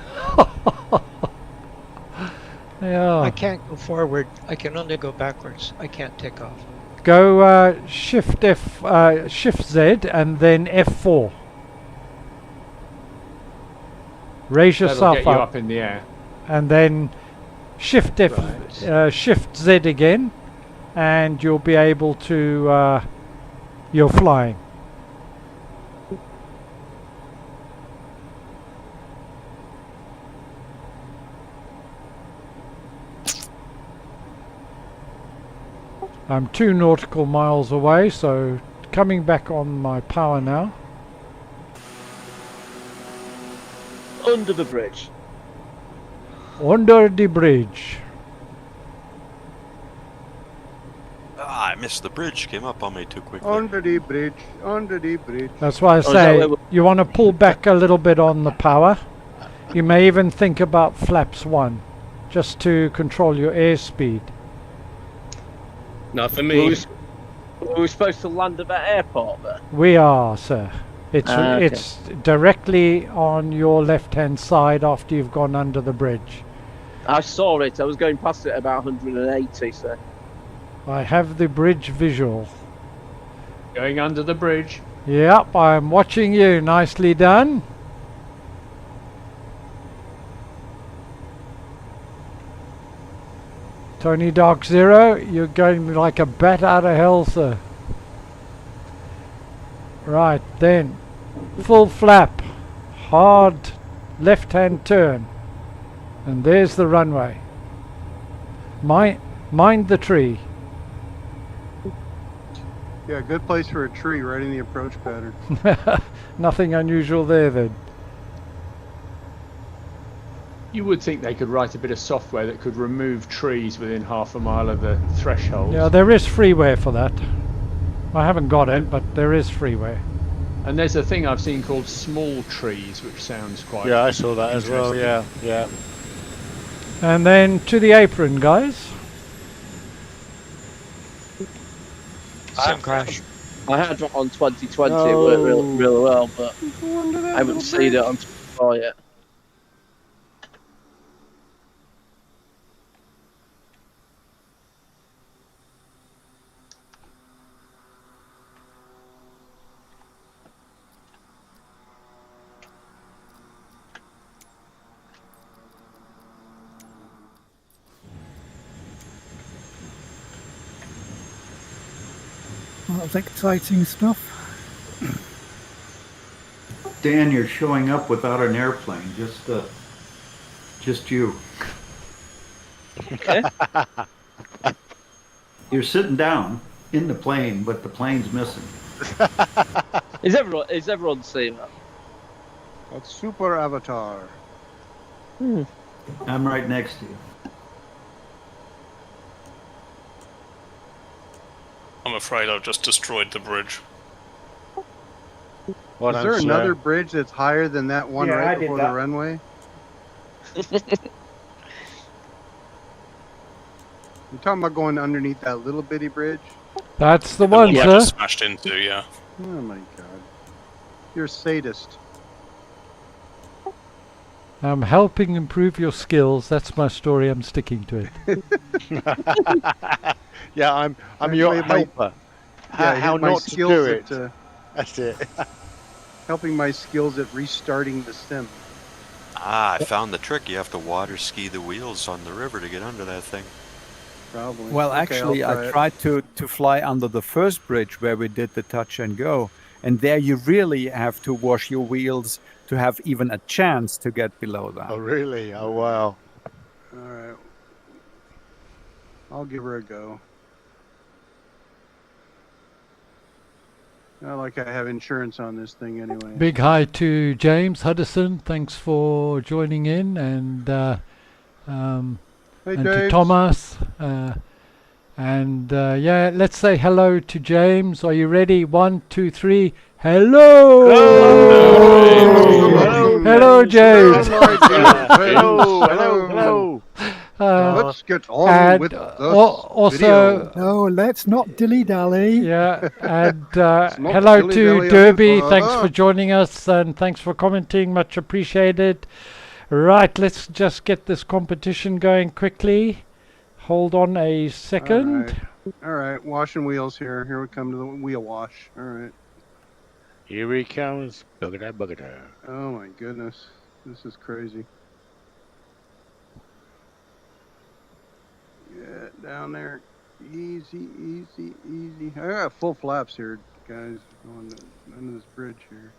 Yeah. I can't go forward. I can only go backwards. I can't take off. Go Shift Z, and then F4. Raise That'll yourself get you up in the air. And then Shift Shift Z again, and you'll be able to. You're flying. I'm 2 nautical miles away, so coming back on my power now. Under the bridge. Under the bridge. Ah, I missed the bridge. Came up on me too quickly. Under the bridge, under the bridge. That's why I say you want to pull back a little bit on the power. You may even think about flaps 1, just to control your airspeed. Not for me. We were supposed to land at that airport there. We are, sir. It's Okay. it's directly on your left-hand side after you've gone under the bridge. I saw it. I was going past it at about 180, so. I have the bridge visual. Going under the bridge. Yep, I'm watching you. Nicely done. Tony Dark Zero, you're going like a bat out of hell, sir. Right, then. Full flap. Hard left-hand turn. And there's the runway. Mind the tree. Yeah, good place for a tree right in the approach pattern. Nothing unusual there then. You would think they could write a bit of software that could remove trees within half a mile of the threshold. Yeah, there is freeware for that. I haven't got it, but there is freeware. And there's a thing I've seen called small trees, which sounds quite Yeah, I saw that as well. Yeah, yeah. And then to the apron, guys. Sim crash. I had one on 2020, it worked really well, but I haven't seen it on 24 yet. Well, that was exciting stuff. Dan, you're showing up without an airplane. Just you. Okay. You're sitting down in the plane, but the plane's missing. Is everyone seeing that? That's Super Avatar. I'm right next to you. I'm afraid I've just destroyed the bridge. Is there another bridge that's higher than that one Yeah, I right did before that. the runway? You talking about going underneath that little bitty bridge? That's the The one, I sir. just smashed into, yeah. Oh my god. You're a sadist. I'm helping improve your skills. That's my story. I'm sticking to it. Yeah, I'm your helper. Yeah, How my not to skills do it. at, That's it. helping my skills at restarting the sim. Ah, I found the trick. You have to water ski the wheels on the river to get under that thing. Probably. Well, Okay, actually, I'll try I it. tried to fly under the first bridge where we did the touch and go. And there you really have to wash your wheels to have even a chance to get below that. Oh, really? Oh, wow. Alright. I'll give her a go. Not like I have insurance on this thing anyway. Big hi to James Hudson. Thanks for joining in, and Hey, and to James. Thomas. Yeah, let's say hello to James. Are you ready? 1, 2, 3. Hello! Hello, James. Hello. Let's get on with this video. No, let's not dilly-dally. Yeah, and not hello to dilly-dally Derby. any Thanks further. for joining us, and thanks for commenting. Much appreciated. Right, let's just get this competition going quickly. Hold on a second. Alright, washing wheels here. Here we come to the wheel wash. Alright. Here he comes. Bugger bugger. Oh my goodness. This is crazy. Get down there. Easy, easy, easy. I got full flaps here, guys, on under this bridge here.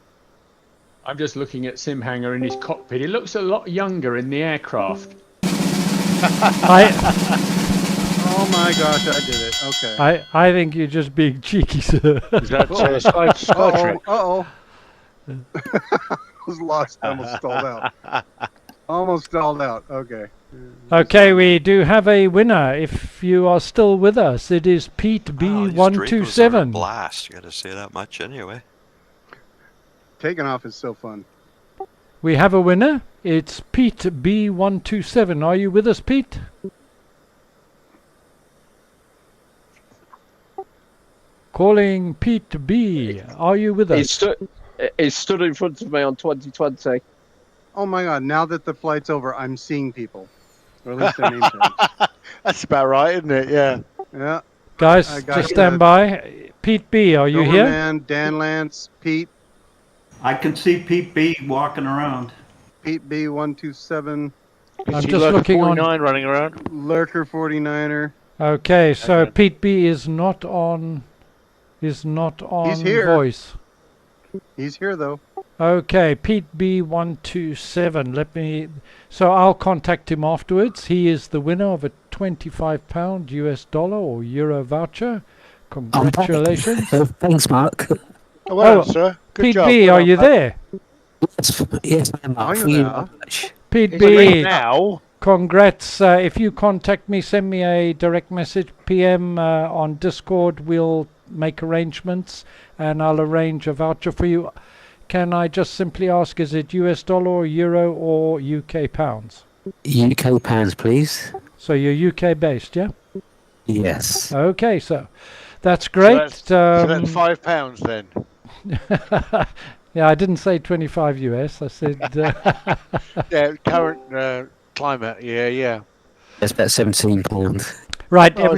I'm just looking at Simhanger in his cockpit. He looks a lot younger in the aircraft. Oh my gosh, I did it. Okay. I think you're just being cheeky, sir. Is that Sky Trek? Uh-oh. I was lost. I almost stalled out. Almost stalled out. Okay. Okay, we do have a winner. If you are still with us, it is Pete Wow, these Dracos are a B127. blast. You gotta say that much anyway. Taking off is so fun. We have a winner. It's Pete B127. Are you with us, Pete? Calling Pete B. Are you with us? He's stood in front of me on 2020. Oh my god, now that the flight's over, I'm seeing people. Or at least their name tags. That's about right, isn't it? Yeah. Yeah. Guys, just stand by. Pete B, are you here? Man, Dan Lance, Pete. I can see Pete B walking around. Pete B 127. I'm just looking on. running around. Lurker 49er. Okay, so Pete B is not on. He's here. Voice. He's here though. Okay, Pete B 127. So I'll contact him afterwards. He is the winner of a £25 US dollar or euro voucher. Congratulations. Thanks, Mark. Oh, well, sir. Good Pete job. B, are you there? Yes, I am, Mark. Thank you very much. Pete B, now. congrats. If you contact me, send me a direct message, PM on Discord. We'll make arrangements and I'll arrange a voucher for you. Can I just simply ask, is it US dollar or euro or UK pounds? UK pounds, please. So you're UK based, yeah? Yes. Okay, so that's great. So that's £5 then. Yeah, I didn't say 25 US. I said. Yeah, current climate. Yeah. That's about £17. Right, Oh,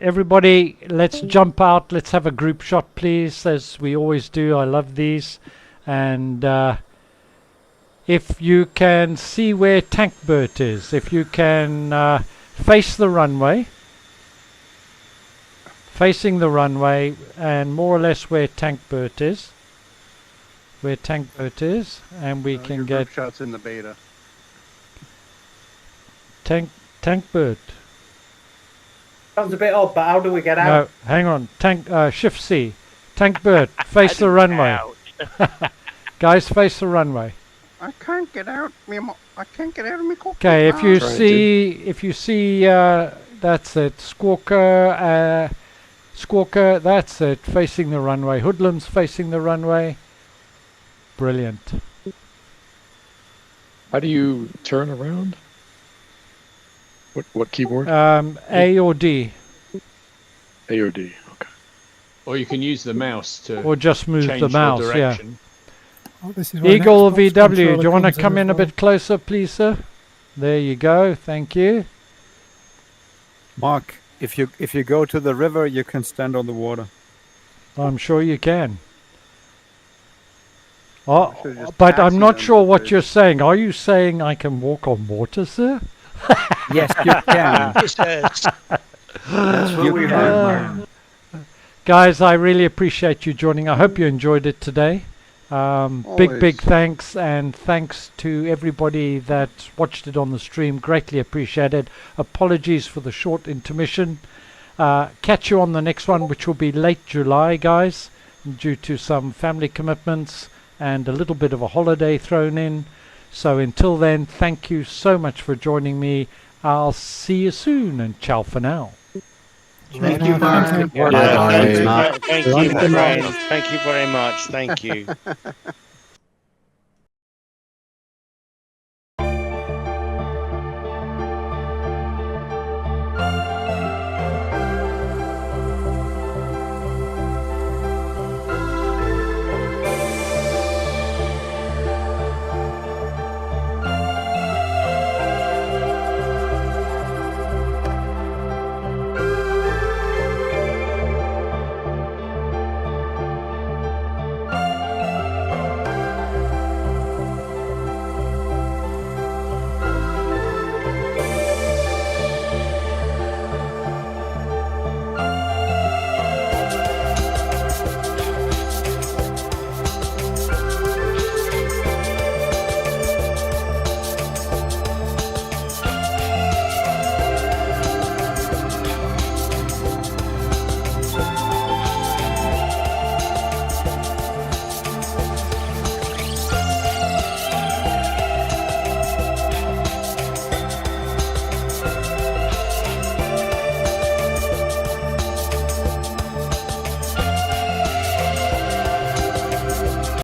everybody, let's jump out. Let's have a group shot, please, as we always do. I love these. And if you can see where Tankbert is, if you can face the runway, facing the runway, and more or less where Tankbert is, and we can get shots in the beta. Tankbert. Sounds a bit odd, but how do we get out? No, hang on. Shift C. Tankbert, face the runway. Guys, face the runway. I can't get out. I can't get out of my cockpit. Okay, if you see, that's it. Squawker, that's it. Facing the runway. Hoodlums facing the runway. Brilliant. How do you turn around? What keyboard? A or D. A or D. Okay. Or you can use the mouse to. Or just move change the mouse. Yeah. Oh, this is where an Eagle Xbox VW. Do controller you want to comes come in a as well. bit closer, please, sir? There you go. Thank you. Mark, if you go to the river, you can stand on the water. I'm sure you can. Oh, but I'm not sure what you're saying. Are you saying I can walk on water, sir? Yes, you can. That's what we heard, Mark. Guys, I really appreciate you joining. I hope you enjoyed it today. Big thanks, and thanks to everybody that watched it on the stream. Greatly appreciated. Apologies for the short intermission. Catch you on the next one, which will be late July, guys, due to some family commitments and a little bit of a holiday thrown in. So until then, thank you so much for joining me. I'll see you soon, and ciao for now. Thank you, Mark. Thank you, my friend. Thank you very much. Thank you.